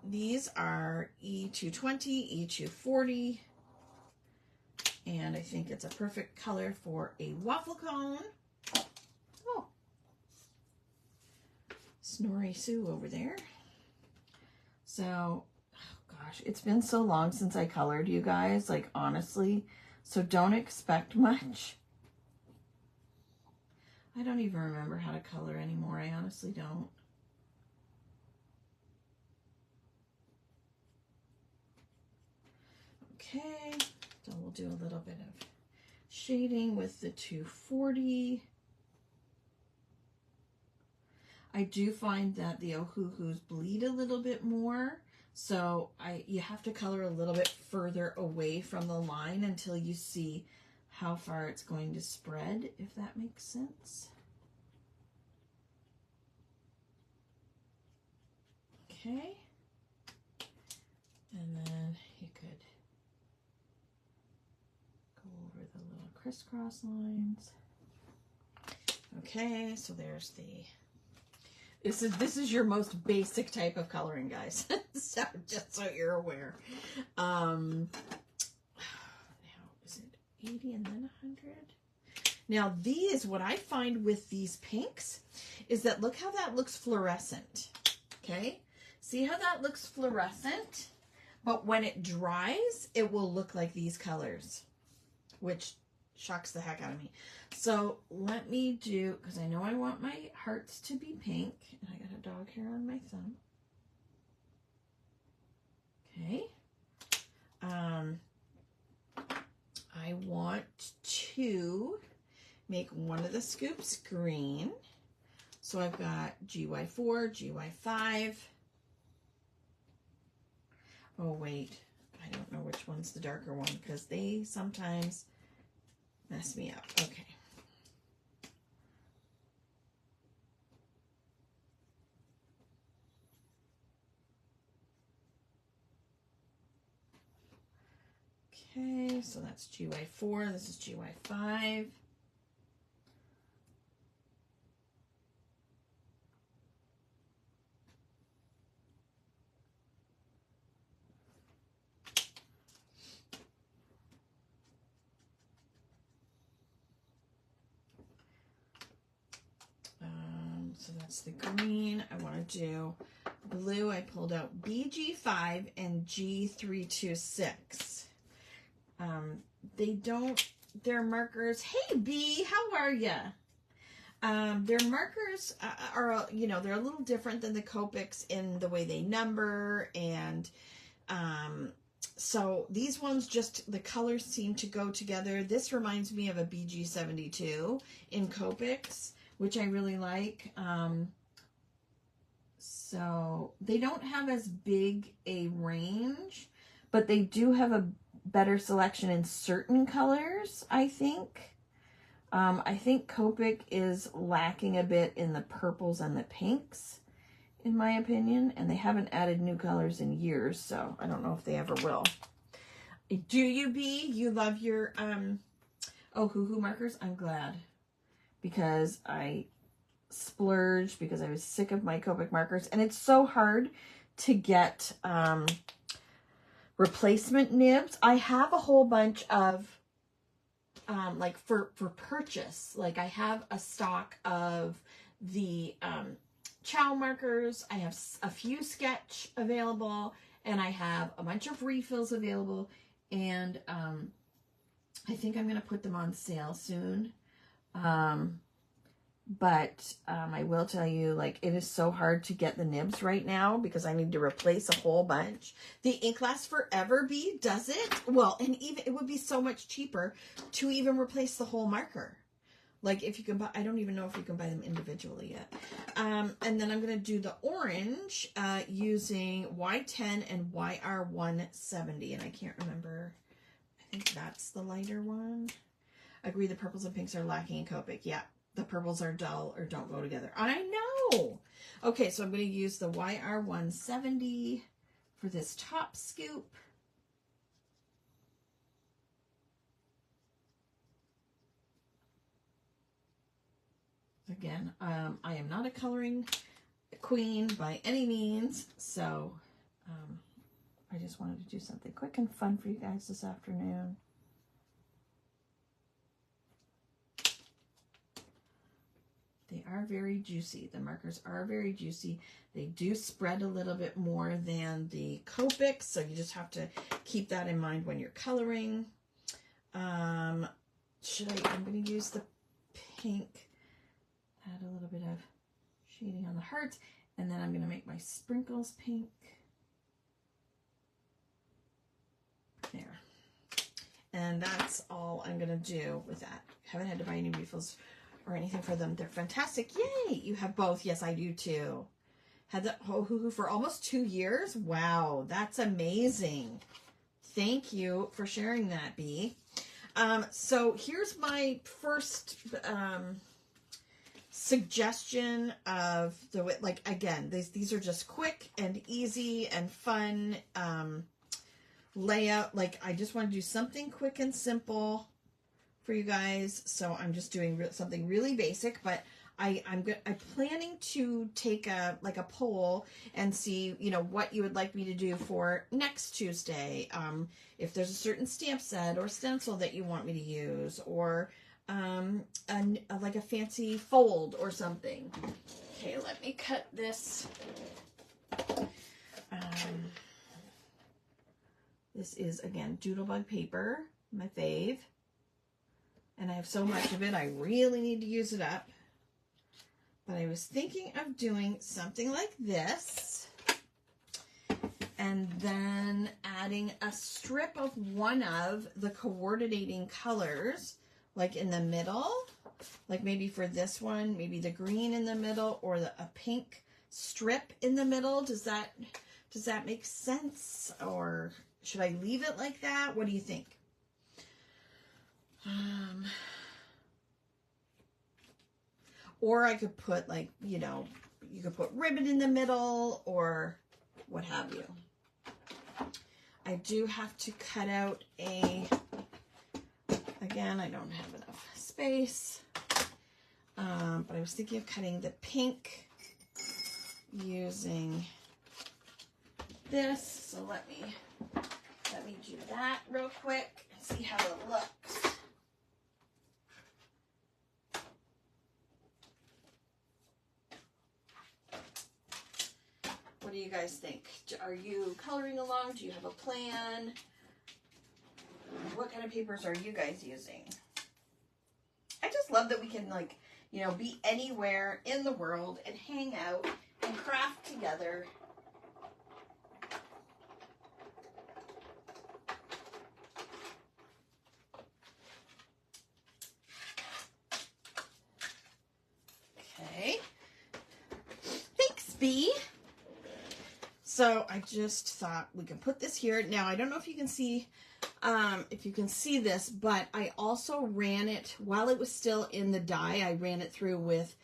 Speaker 1: these are E220, E240. And I think it's a perfect color for a waffle cone. Oh, Snorri Sue over there. So, oh gosh, it's been so long since I colored, you guys, like honestly. So don't expect much. I don't even remember how to color anymore. I honestly don't. Okay. So we'll do a little bit of shading with the 240. I do find that the Ohuhus bleed a little bit more, so you have to color a little bit further away from the line until you see how far it's going to spread, if that makes sense. Okay. And then you could over the little crisscross lines. Okay, so there's this is your most basic type of coloring, guys. So just so you're aware. Now is it 80 and then 100? Now these, what I find with these pinks is that look how that looks fluorescent. Okay, see how that looks fluorescent, but when it dries, it will look like these colors, which shocks the heck out of me. So let me do, because I know I want my hearts to be pink, and I got a dog hair on my thumb. Okay. I want to make one of the scoops green. So I've got GY4, GY5. Oh wait, I don't know which one's the darker one because they sometimes mess me up. Okay. Okay, so that's GY4, this is GY5. that's the green. I want to do blue. I pulled out BG5 and G326. Their markers, hey B, how are ya? Their markers are, you know, they're a little different than the Copics in the way they number, and so these ones just, the colors seem to go together. This reminds me of a BG72 in Copics, which I really like. So they don't have as big a range, but they do have a better selection in certain colors, I think. I think Copic is lacking a bit in the purples and the pinks, in my opinion, and they haven't added new colors in years, so I don't know if they ever will. Do you, B? You love your, Hoo Hoo markers? I'm glad, because I splurged because I was sick of my Copic markers, and it's so hard to get replacement nibs. I have a whole bunch of like for purchase. Like I have a stock of the Chow markers. I have a few sketch available, and I have a bunch of refills available, and I think I'm going to put them on sale soon. But I will tell you, like, it is so hard to get the nibs right now because I need to replace a whole bunch. The ink lasts forever, B, does it? Well, and even it would be so much cheaper to even replace the whole marker. Like, if you can buy, I don't even know if you can buy them individually yet. And then I'm going to do the orange using Y10 and YR170. And I can't remember. I think that's the lighter one. Agree the purples and pinks are lacking in Copic. Yeah. The purples are dull or don't go together. I know. Okay, so I'm going to use the YR170 for this top scoop. Again, I am not a coloring queen by any means, so I just wanted to do something quick and fun for you guys this afternoon. They are very juicy. The markers are very juicy. They do spread a little bit more than the Copics, so you just have to keep that in mind when you're coloring. I'm going to use the pink, add a little bit of shading on the heart, and then I'm going to make my sprinkles pink. There. And that's all I'm going to do with that. Haven't had to buy any refills or anything for them. They're fantastic. Yay! You have both. Yes, I do too. Had the Hoo Hoo for almost 2 years. Wow, that's amazing. Thank you for sharing that, B. So here's my first suggestion of the, like, again, these are just quick and easy and fun layout. Like, I just want to do something quick and simple for you guys, so I'm just doing something really basic, but I'm planning to take a poll and see, you know, what you would like me to do for next Tuesday. If there's a certain stamp set or stencil that you want me to use, or like a fancy fold or something. Okay, let me cut this. This is, again, Doodlebug paper, my fave. And I have so much of it, I really need to use it up. But I was thinking of doing something like this. And then adding a strip of one of the coordinating colors, like in the middle. Like maybe for this one, maybe the green in the middle, or a pink strip in the middle. Does that make sense? Or should I leave it like that? What do you think? Or I could put, like, you know, you could put ribbon in the middle or what have you. I do have to cut out again, I don't have enough space, but I was thinking of cutting the pink using this. So let me do that real quick and see how it looks. What do you guys think? Are you coloring along? Do you have a plan? What kind of papers are you guys using? I just love that we can, like, you know, be anywhere in the world and hang out and craft together. Okay. Thanks, Bee. So I just thought we could put this here. Now, I don't know if you can see this, but I also ran it while it was still in the die. I ran it through with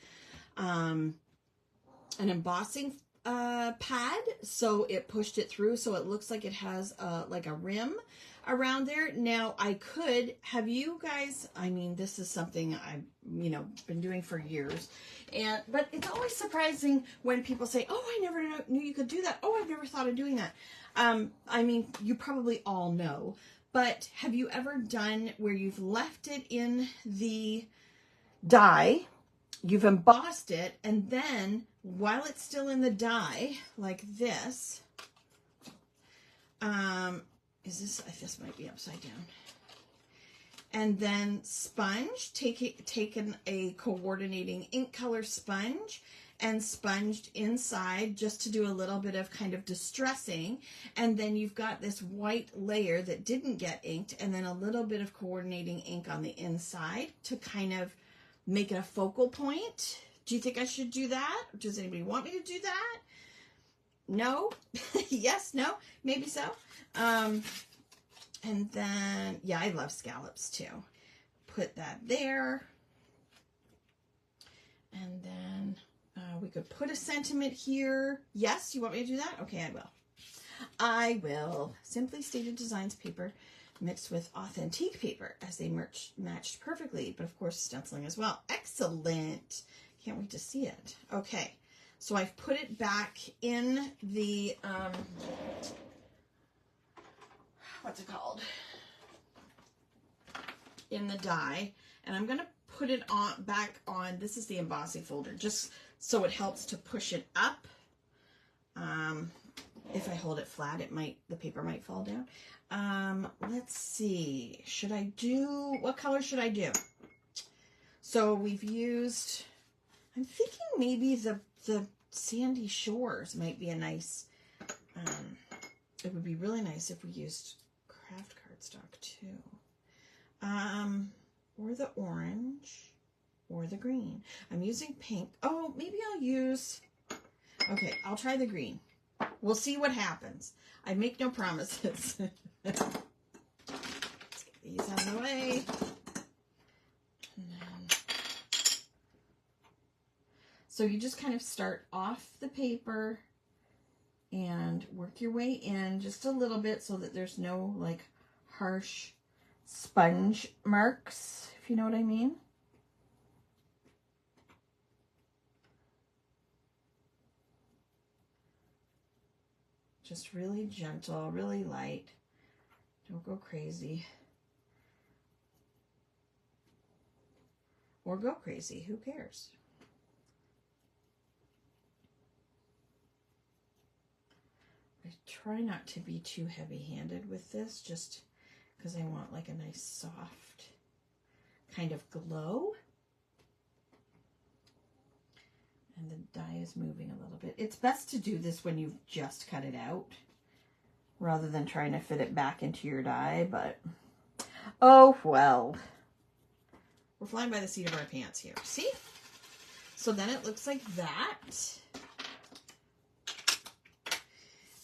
Speaker 1: an embossing pad, so it pushed it through, so it looks like it has like a rim around there. Now, I could have you guys, I mean, this is something I've, you know, been doing for years, but it's always surprising when people say, oh, I never knew you could do that. Oh, I've never thought of doing that. I mean, you probably all know, but have you ever done where you've left it in the die, you've embossed it, and then while it's still in the die, like this, this might be upside down, and then sponge, taken a coordinating ink color sponge and sponged inside just to do a little bit of kind of distressing, and then you've got this white layer that didn't get inked, and then a little bit of coordinating ink on the inside to kind of make it a focal point. Do you think I should do that? Does anybody want me to do that? No? Yes, no, maybe so. And then, yeah, I love scallops too. Put that there. And then we could put a sentiment here. Yes, you want me to do that? Okay, I will. I will. Simply Stated Designs paper mixed with authentic paper as they matched perfectly, but of course stenciling as well. Excellent. Can't wait to see it. Okay, so I've put it back in the, what's it called? In the die, and I'm going to put it on back on, this is the embossing folder, just so it helps to push it up. If I hold it flat, the paper might fall down. Let's see, what color should I do? So we've used, I'm thinking maybe the Sandy Shores might be a nice, it would be really nice if we used craft cardstock too. Or the orange, or the green. I'm using pink. Oh, maybe I'll use, okay, I'll try the green. We'll see what happens. I make no promises. Let's get these out of the way. And then, so you just kind of start off the paper and work your way in just a little bit so that there's no like harsh sponge marks, if you know what I mean. Just really gentle, really light. Don't go crazy. Or go crazy, who cares? I try not to be too heavy-handed with this, just because I want like a nice soft kind of glow. And the die is moving a little bit. It's best to do this when you've just cut it out, rather than trying to fit it back into your die, but oh well. We're flying by the seat of our pants here. See? So then it looks like that.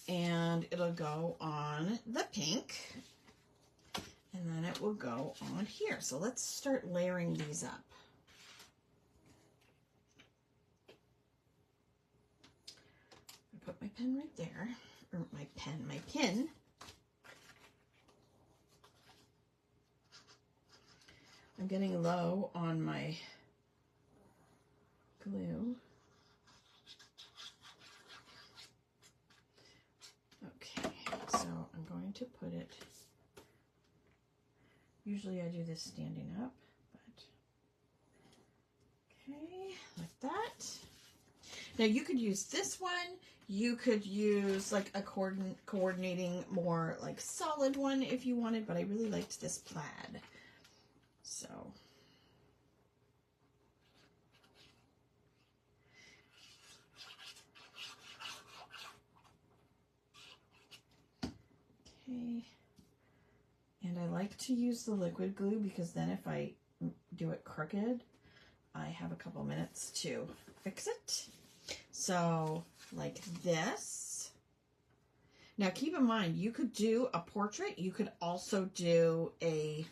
Speaker 1: And it'll go on the pink. And then it will go on here. So let's start layering these up. I put my pen right there. Or my pin. I'm getting low on my glue. Okay, so I'm going to put it, usually I do this standing up, but okay, like that. Now you could use this one, You could use like a coordinating more like solid one if you wanted, but I really liked this plaid. So. Okay. And I like to use the liquid glue because then if I do it crooked, I have a couple minutes to fix it. So like this. Now keep in mind, you could do a portrait. You could also do a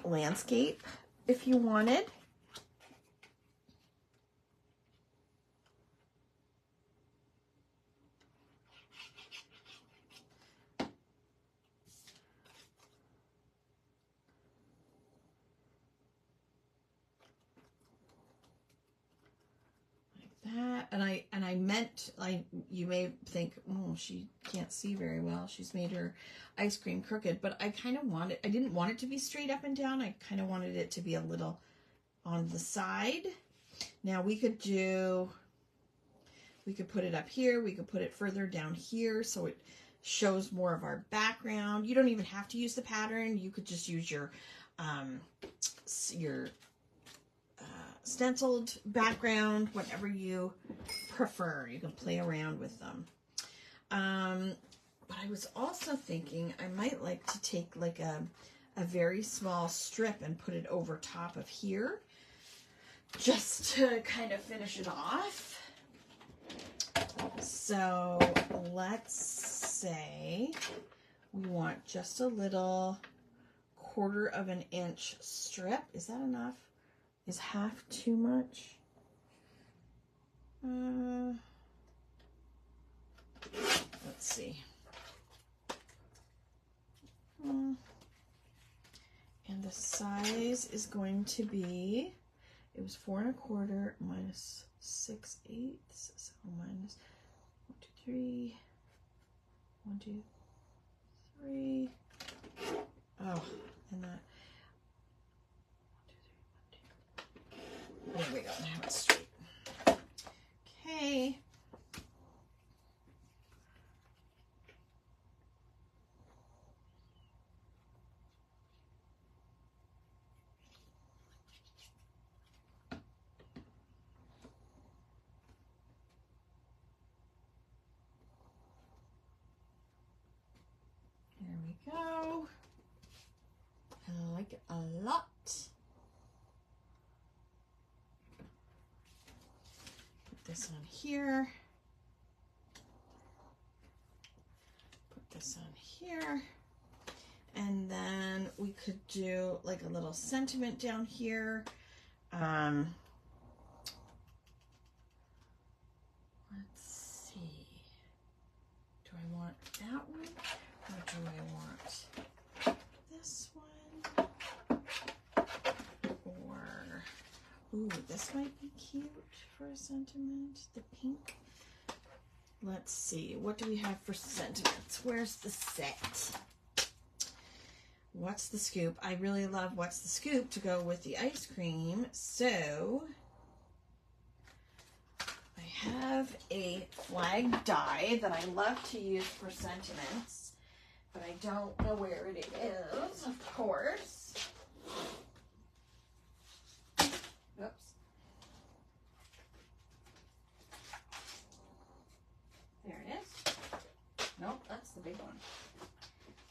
Speaker 1: landscape if you wanted. That, and I meant, like, you may think, oh, she can't see very well, she's made her ice cream crooked, but I kind of wanted, I didn't want it to be straight up and down, I kind of wanted it to be a little on the side. Now we could put it up here, we could put it further down here so it shows more of our background. You don't even have to use the pattern, you could just use your stenciled background, whatever you prefer. You can play around with them. But I was also thinking I might like to take like a very small strip and put it over top of here just to kind of finish it off. So let's say we want just a little 1/4 of an inch strip. Is that enough? Is half too much? Let's see. And the size is going to be, it was 4 1/4 minus 6/8, so minus 1, 2, 3, 1, 2, 3. Oh, and that. There we go, now it's straight. Okay. There we go. I like it a lot. This on here, put this on here, and then we could do like a little sentiment down here. Let's see, do I want that one or do I want this one? Or, ooh, this might be cute for a sentiment, the pink. Let's see, what do we have for sentiments? Where's the set? What's the scoop? I really love what's the scoop to go with the ice cream. So I have a flag die that I love to use for sentiments, but I don't know where it is, of course. Oops. There it is. Nope, that's the big one.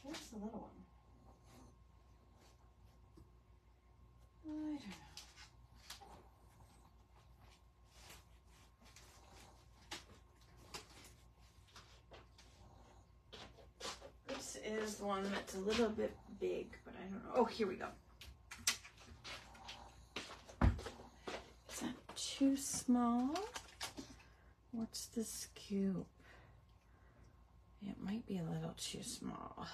Speaker 1: Where's the little one? I don't know. This is the one that's a little bit big, but I don't know. Oh, here we go. Is that too small? What's the scoop? It might be a little too small.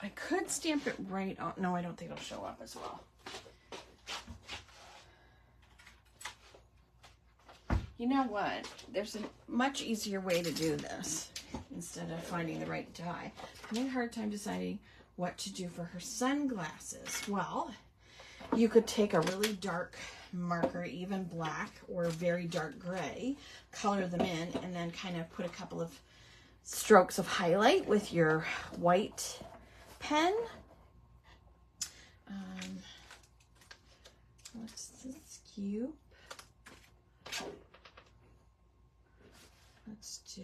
Speaker 1: I could stamp it right on. No, I don't think it'll show up as well. You know what? There's a much easier way to do this instead of finding the right die. I'm having a hard time deciding what to do for her sunglasses. Well, You could take a really dark marker, even black or very dark gray, color them in, and then kind of put a couple of strokes of highlight with your white pen. What's this cube? Let's do,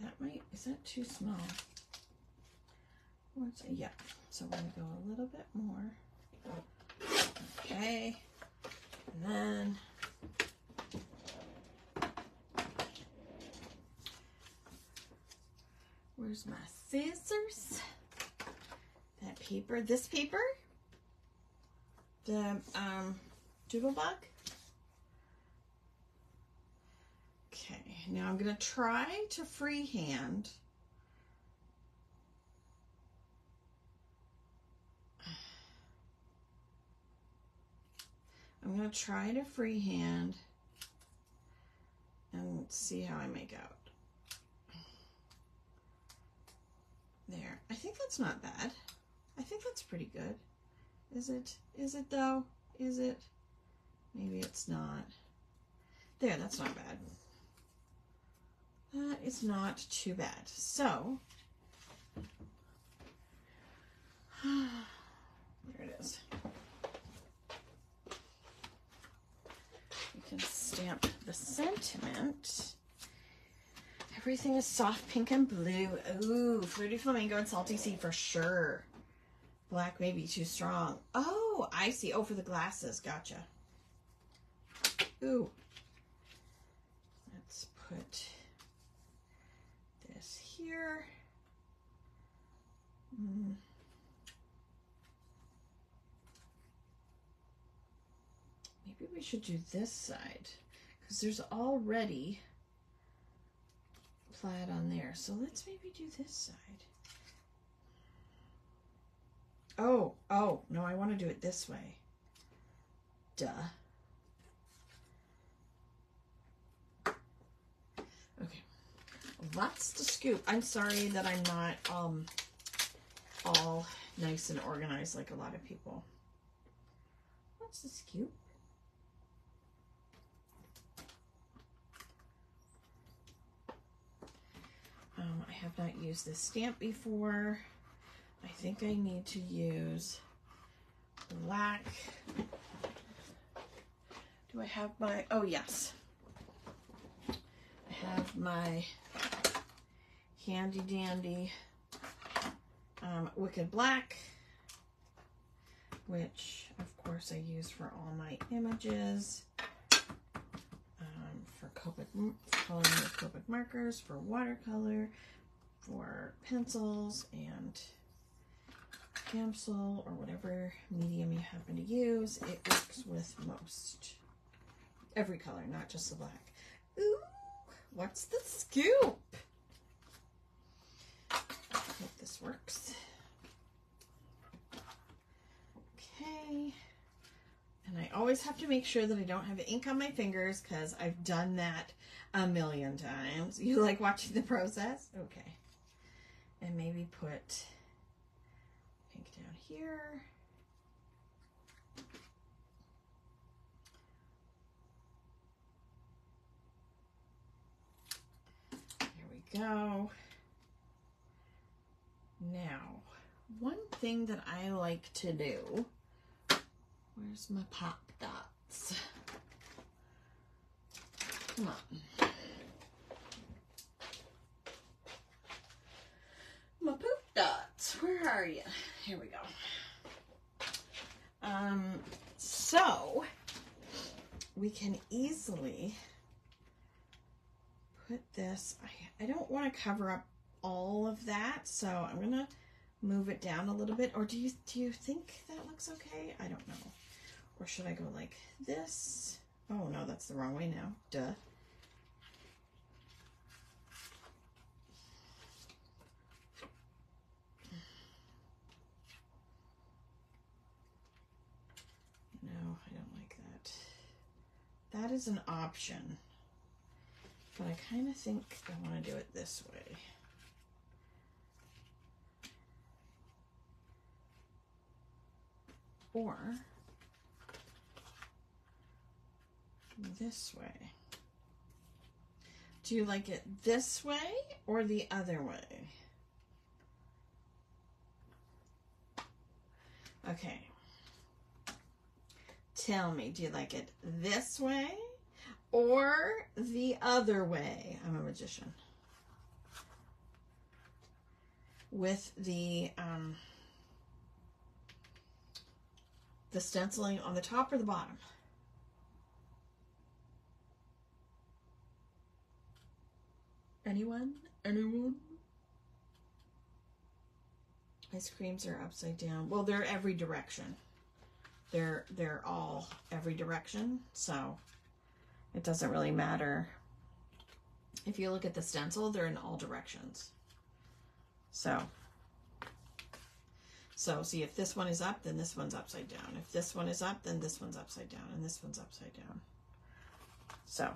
Speaker 1: that might, is that too small? Yeah, so we're gonna go a little bit more. Okay, and then where's my scissors? That paper, this paper, the doodle bug. Okay, now I'm gonna try to freehand. I'm going to try to freehand and see how I make out. There. I think that's not bad. I think that's pretty good. Is it? Is it though? Is it? Maybe it's not. There, that's not bad. That is not too bad. So, there it is. You can stamp the sentiment. Everything is soft pink and blue. Ooh, fruity flamingo and salty sea for sure. Black may be too strong. Oh, I see. Oh, for the glasses. Gotcha. Ooh. Let's put this here. Maybe we should do this side because there's already plaid on there. So let's maybe do this side. Oh, no, I want to do it this way. Duh. Okay, that's the scoop. I'm sorry that I'm not all nice and organized like a lot of people. What's the scoop? I have not used this stamp before. I think I need to use black. Do I have my, oh yes. I have my handy dandy Wicked Black, which of course I use for all my images, for coloring with Copic markers, for watercolor, for pencils and pencil or whatever medium you happen to use. It works with most every color, not just the black. Ooh, what's the scoop? Hope this works. Okay. And I always have to make sure that I don't have ink on my fingers because I've done that a million times. You like watching the process? Okay. And maybe put pink down here. There we go. Now, one thing that I like to do, where's my pop dots? Come on. My poop dots, where are you? Here we go. So we can easily put this, I don't want to cover up all of that, so I'm gonna move it down a little bit. Or do you think that looks okay? I don't know. Or should I go like this? Oh no, that's the wrong way now. Duh. No, I don't like that. That is an option, but I kind of think I want to do it this way. or this way. Do you like it this way or the other way? Okay. Tell me, do you like it this way or the other way? I'm a magician. With the stenciling on the top or the bottom? Anyone? Anyone? Ice creams are upside down. Well, they're every direction. They're all every direction, so it doesn't really matter. If you look at the stencil, they're in all directions. So see, if this one is up, then this one's upside down. If this one is up, then this one's upside down, and this one's upside down. So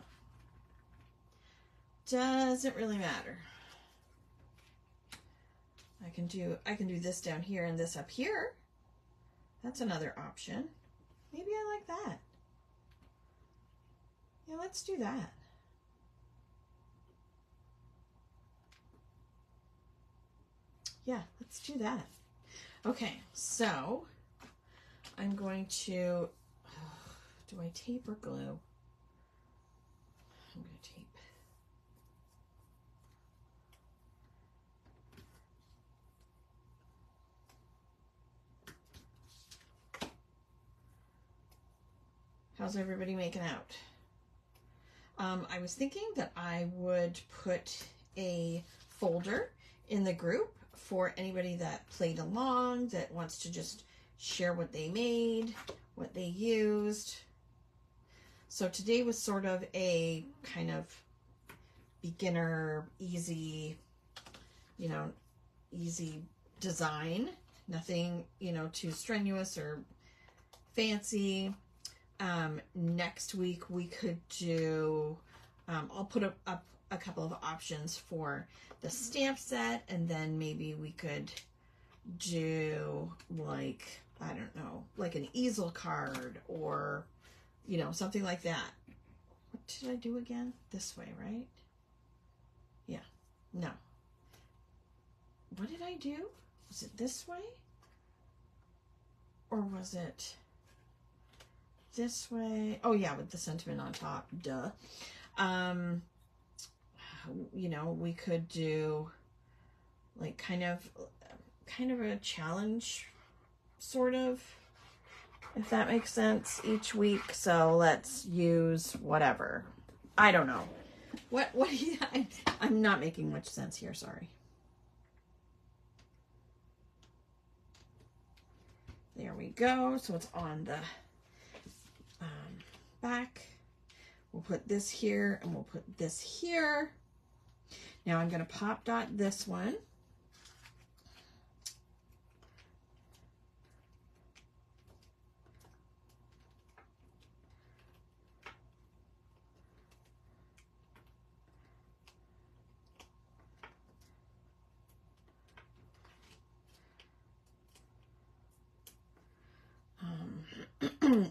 Speaker 1: doesn't really matter. I can do this down here and this up here. That's another option. Maybe I like that. Yeah, let's do that. Yeah, let's do that. Okay, so I'm going to, do I tape or glue? I'm going to tape. How's everybody making out? I was thinking that I would put a folder in the group for anybody that played along, that wants to just share what they made, what they used. So today was sort of a kind of beginner, easy, easy design. Nothing, too strenuous or fancy. Next week we could do, I'll put up a couple of options for the stamp set, and then maybe we could do like, I don't know, like an easel card or, something like that. What did I do again? This way, right? Yeah. No. What did I do? Was it this way? Or was it this way? Oh yeah, with the sentiment on top, duh. We could do like kind of a challenge, sort of, if that makes sense, each week. So let's use whatever. I don't know. What I'm not making much sense here, sorry. There we go. So it's on the back. We'll put this here and we'll put this here. Now I'm going to pop dot this one.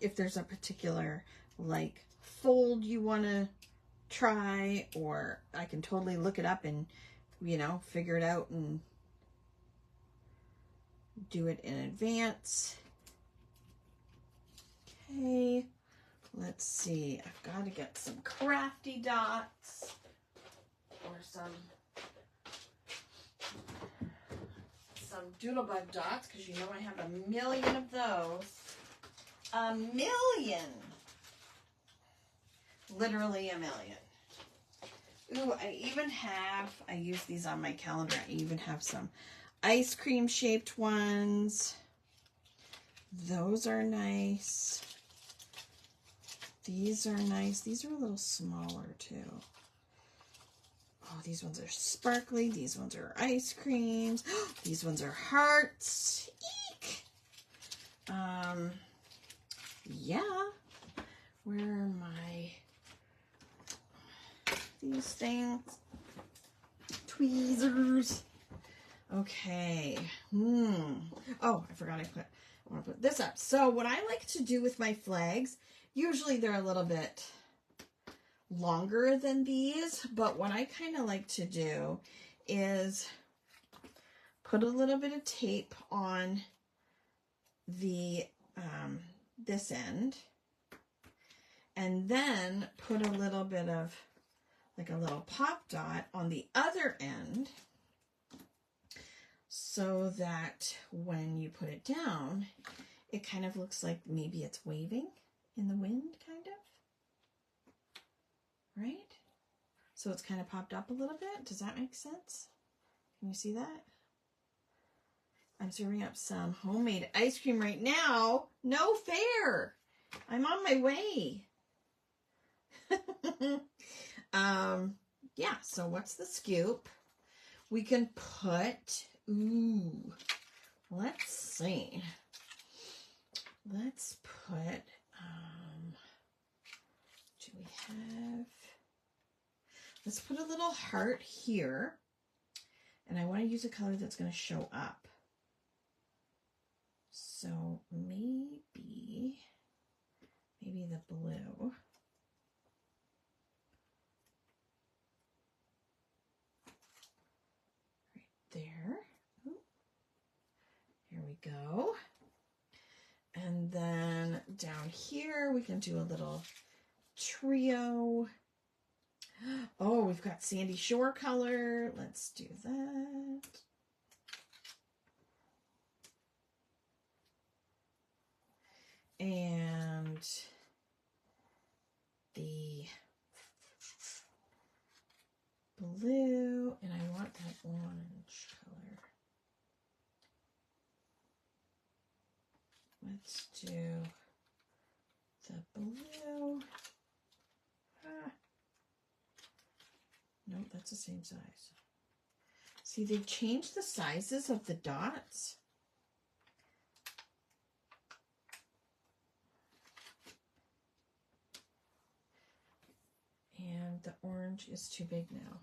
Speaker 1: If there's a particular like fold you want to try, or I can totally look it up and figure it out and do it in advance. Okay, let's see, I've got to get some crafty dots or some doodlebug dots, because I have a million of those. A million. Literally a million. Ooh, I use these on my calendar. I even have some ice cream shaped ones. Those are nice. These are nice. These are a little smaller too. Oh, these ones are sparkly. These ones are ice creams. These ones are hearts. Eek! Yeah. Where are these things? Tweezers. Okay. Oh, I forgot I want to put this up. So what I like to do with my flags, usually they're a little bit longer than these, but what I kind of like to do is put a little bit of tape on the this end, and then put a little bit of like a little pop dot on the other end, so that when you put it down, it kind of looks like maybe it's waving in the wind, kind of, right? So it's kind of popped up a little bit. Does that make sense? Can you see that? I'm serving up some homemade ice cream right now. No fair. I'm on my way. Yeah, so what's the scoop? We can put, let's see. Let's put, do we have, let's put a little heart here. And I want to use a color that's going to show up. So maybe the blue. Right there. Ooh. Here we go. And then down here we can do a little trio. Oh, we've got Sandy Shore color. Let's do that. And the blue, and I want that orange color. Let's do the blue. Nope, that's the same size. See, they've changed the sizes of the dots. And the orange is too big now.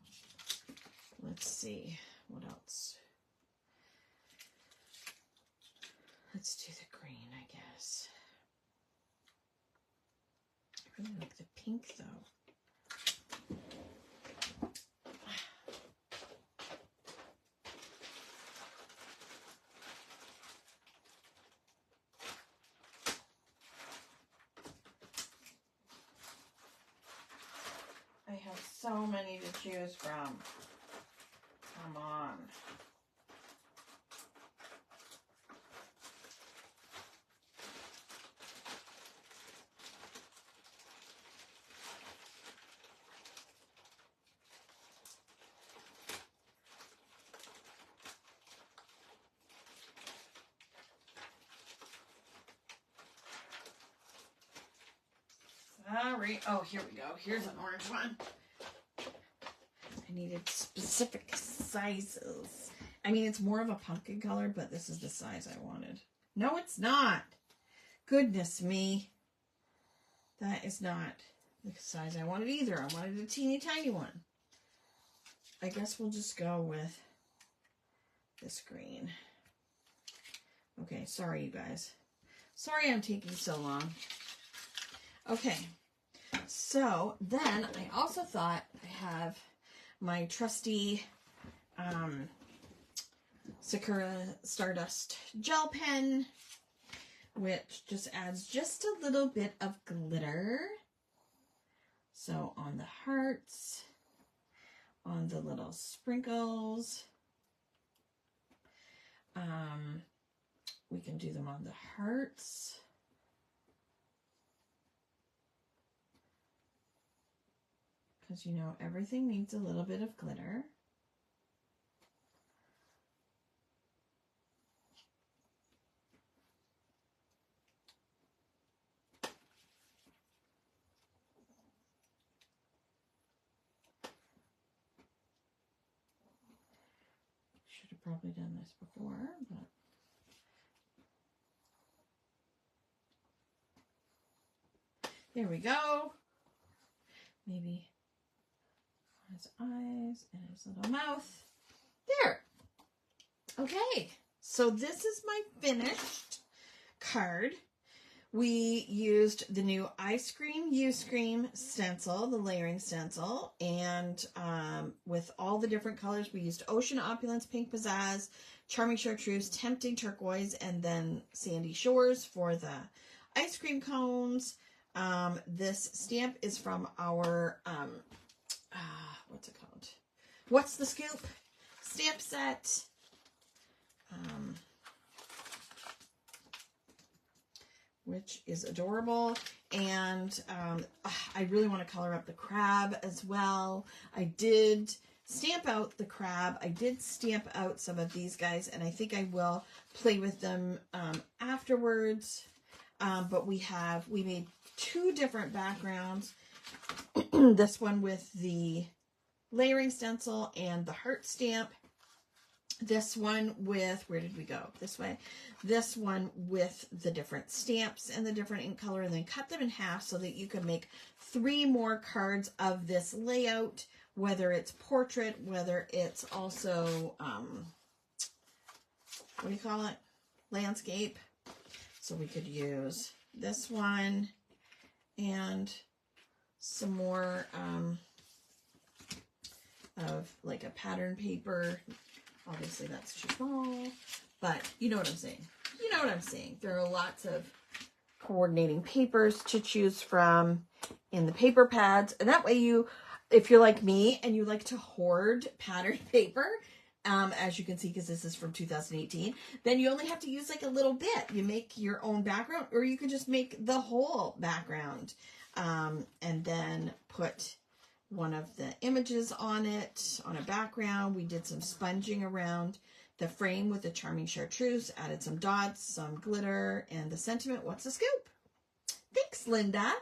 Speaker 1: Let's see, what else? Let's do the green, I guess. I really like the pink, though. I have so many to choose from. Come on. Sorry. Oh, here we go. Here's an orange one. I needed specific sizes. I mean, it's more of a pumpkin color, but this is the size I wanted. No, it's not. Goodness me. That is not the size I wanted either. I wanted a teeny tiny one. I guess we'll just go with this green. Okay, sorry, you guys. Sorry I'm taking so long. Okay, so then I also thought I have my trusty Sakura Stardust gel pen, which just adds just a little bit of glitter. So on the hearts, on the little sprinkles, we can do them on the hearts. Because, you know, everything needs a little bit of glitter. Should have probably done this before, but... There we go. Maybe his eyes and his little mouth. There. Okay, so this is my finished card. We used the new Ice Cream U-Scream stencil, the layering stencil, and with all the different colors, we used Ocean Opulence, Pink Pizzazz, Charming Chartreuse, Tempting Turquoise, and then Sandy Shores for the ice cream cones. This stamp is from our, what's it called? What's the Scoop stamp set. Which is adorable. And I really want to color up the crab as well. I did stamp out the crab. I did stamp out some of these guys, and I think I will play with them afterwards. But we made two different backgrounds. This one with the layering stencil and the heart stamp. This one with, where did we go? This way. This one with the different stamps and the different ink color, and then cut them in half so that you can make 3 more cards of this layout, whether it's portrait, whether it's also, what do you call it? Landscape. So we could use this one and some more of like a pattern paper. Obviously that's too small, but you know what I'm saying. You know what I'm saying. There are lots of coordinating papers to choose from in the paper pads. And that way you, if you're like me and you like to hoard patterned paper, as you can see, because this is from 2018, then you only have to use like a little bit. You make your own background, or you can just make the whole background and then put one of the images on it, on a background. We did some sponging around the frame with the Charming Chartreuse, added some dots, some glitter, and the sentiment, what's the scoop? Thanks, Linda.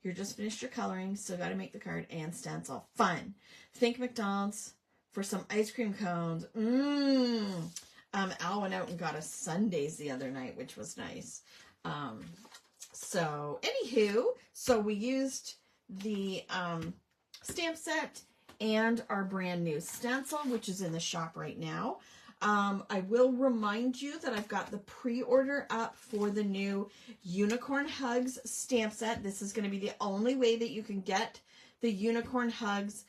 Speaker 1: You're just finished your coloring, still got to make the card and stencil. Fun. Thank McDonald's for some ice cream cones. Al went out and got us sundaes the other night, which was nice. So, anywho, so we used the stamp set and our brand new stencil, which is in the shop right now. I will remind you that I've got the pre-order up for the new Unicorn Hugs stamp set. This is going to be the only way that you can get the Unicorn Hugs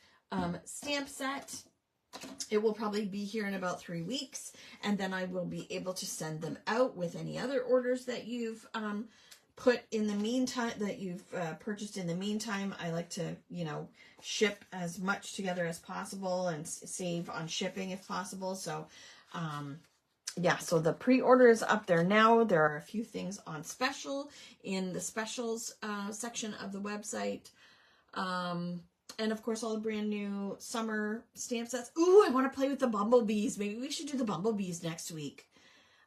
Speaker 1: stamp set. It will probably be here in about 3 weeks, and then I will be able to send them out with any other orders that you've put in the meantime, that you've purchased in the meantime. I like to, you know, ship as much together as possible and save on shipping if possible. So, yeah, so the pre-order is up there now. There are a few things on special in the specials section of the website. And of course, all the brand new summer stamp sets. Ooh, I want to play with the bumblebees. Maybe we should do the bumblebees next week.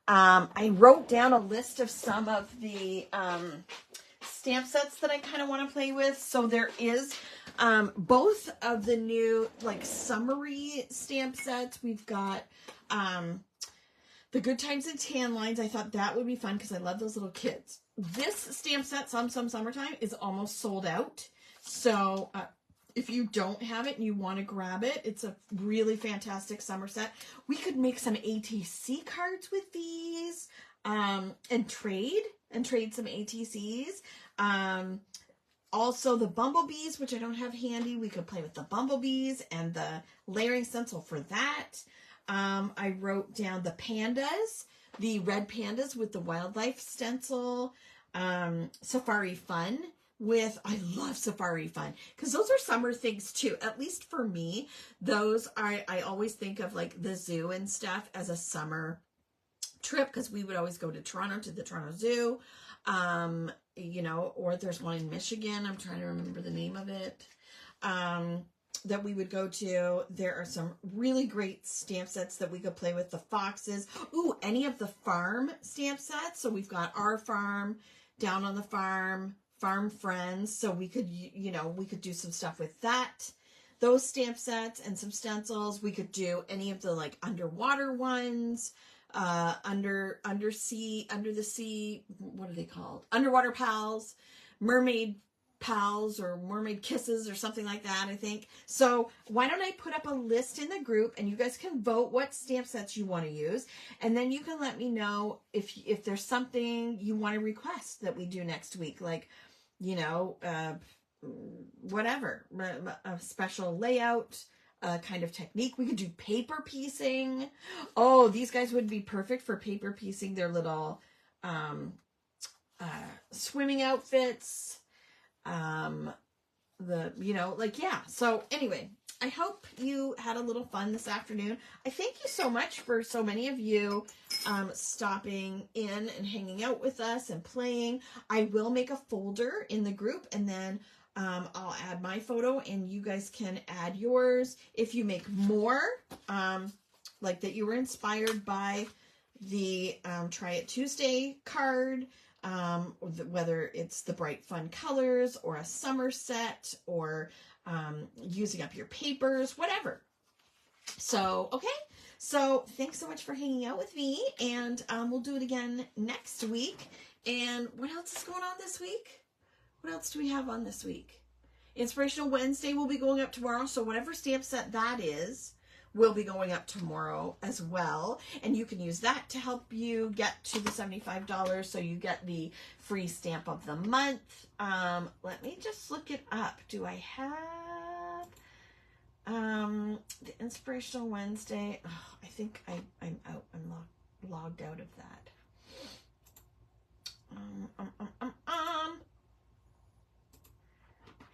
Speaker 1: I wrote down a list of some of the stamp sets that I kind of want to play with. So there is both of the new like summery stamp sets. We've got the Good Times and Tan Lines. I thought that would be fun because I love those little kids. This stamp set, Some Summertime, is almost sold out. So if you don't have it and you want to grab it, it's a really fantastic summer set. We could make some ATC cards with these and trade some ATCs. Also the bumblebees, which I don't have handy. We could play with the bumblebees and the layering stencil for that. I wrote down the pandas, the red pandas with the wildlife stencil, Safari Fun. I love Safari Fun because those are summer things too. At least for me, those I always think of like the zoo and stuff as a summer trip because we would always go to Toronto to the Toronto Zoo, you know, or there's one in Michigan. I'm trying to remember the name of it. That we would go to. There are some really great stamp sets that we could play with. The foxes. Ooh, any of the farm stamp sets. So we've got Our Farm, Down on the Farm, Farm Friends. So we could, you know, we could do some stuff with that. Those stamp sets and some stencils. We could do any of the like underwater ones, under the sea, what are they called? Underwater Pals, Mermaid pals or mermaid kisses or something like that, I think. So why don't I put up a list in the group and you guys can vote what stamp sets you want to use. And then you can let me know if there's something you want to request that we do next week. Like, you know, whatever, a special layout, kind of technique. We could do paper piecing. Oh, these guys would be perfect for paper piecing their little swimming outfits. So anyway, I hope you had a little fun this afternoon. I thank you so much for so many of you stopping in and hanging out with us and playing. I will make a folder in the group, and then I'll add my photo and you guys can add yours. If you make more, like that you were inspired by the Try It Tuesday card, whether it's the bright fun colors or a summer set or using up your papers, whatever. So, okay. So thanks so much for hanging out with me, and we'll do it again next week. And what else is going on this week? What else do we have on this week? Inspirational Wednesday will be going up tomorrow. So whatever stamp set that is will be going up tomorrow as well. And you can use that to help you get to the $75. So you get the free stamp of the month. Let me just look it up. Do I have the Inspirational Wednesday? Oh, I think I'm out. I'm logged out of that.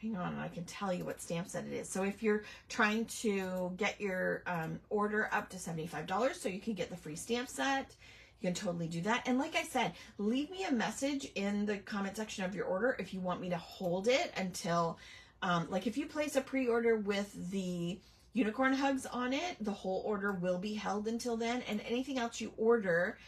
Speaker 1: Hang on, I can tell you what stamp set it is. So if you're trying to get your order up to $75 so you can get the free stamp set, you can totally do that. And like I said, leave me a message in the comment section of your order if you want me to hold it until, like if you place a pre-order with the unicorn hugs on it, the whole order will be held until then. And anything else you order,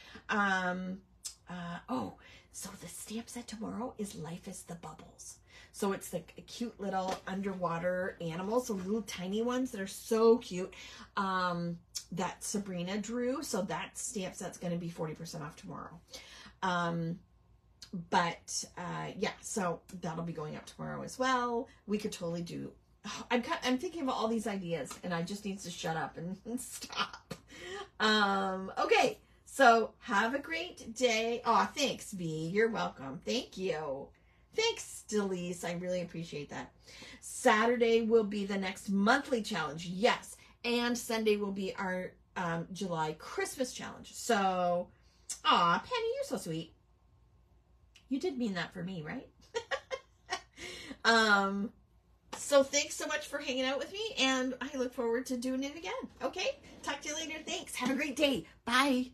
Speaker 1: so the stamp set tomorrow is Life is the Bubbles. So it's the cute little underwater animals, the little tiny ones that are so cute, that Sabrina drew. So that stamp set's going to be 40% off tomorrow. Yeah, so that'll be going up tomorrow as well. We could totally do, I'm thinking of all these ideas and I just need to shut up and stop. Okay. So have a great day. Oh, thanks, B. You're welcome. Thank you. Thanks, Delise. I really appreciate that. Saturday will be the next monthly challenge. Yes. And Sunday will be our July Christmas challenge. So, aw, Penny, you're so sweet. You did mean that for me, right? So thanks so much for hanging out with me, and I look forward to doing it again. Okay? Talk to you later. Thanks. Have a great day. Bye.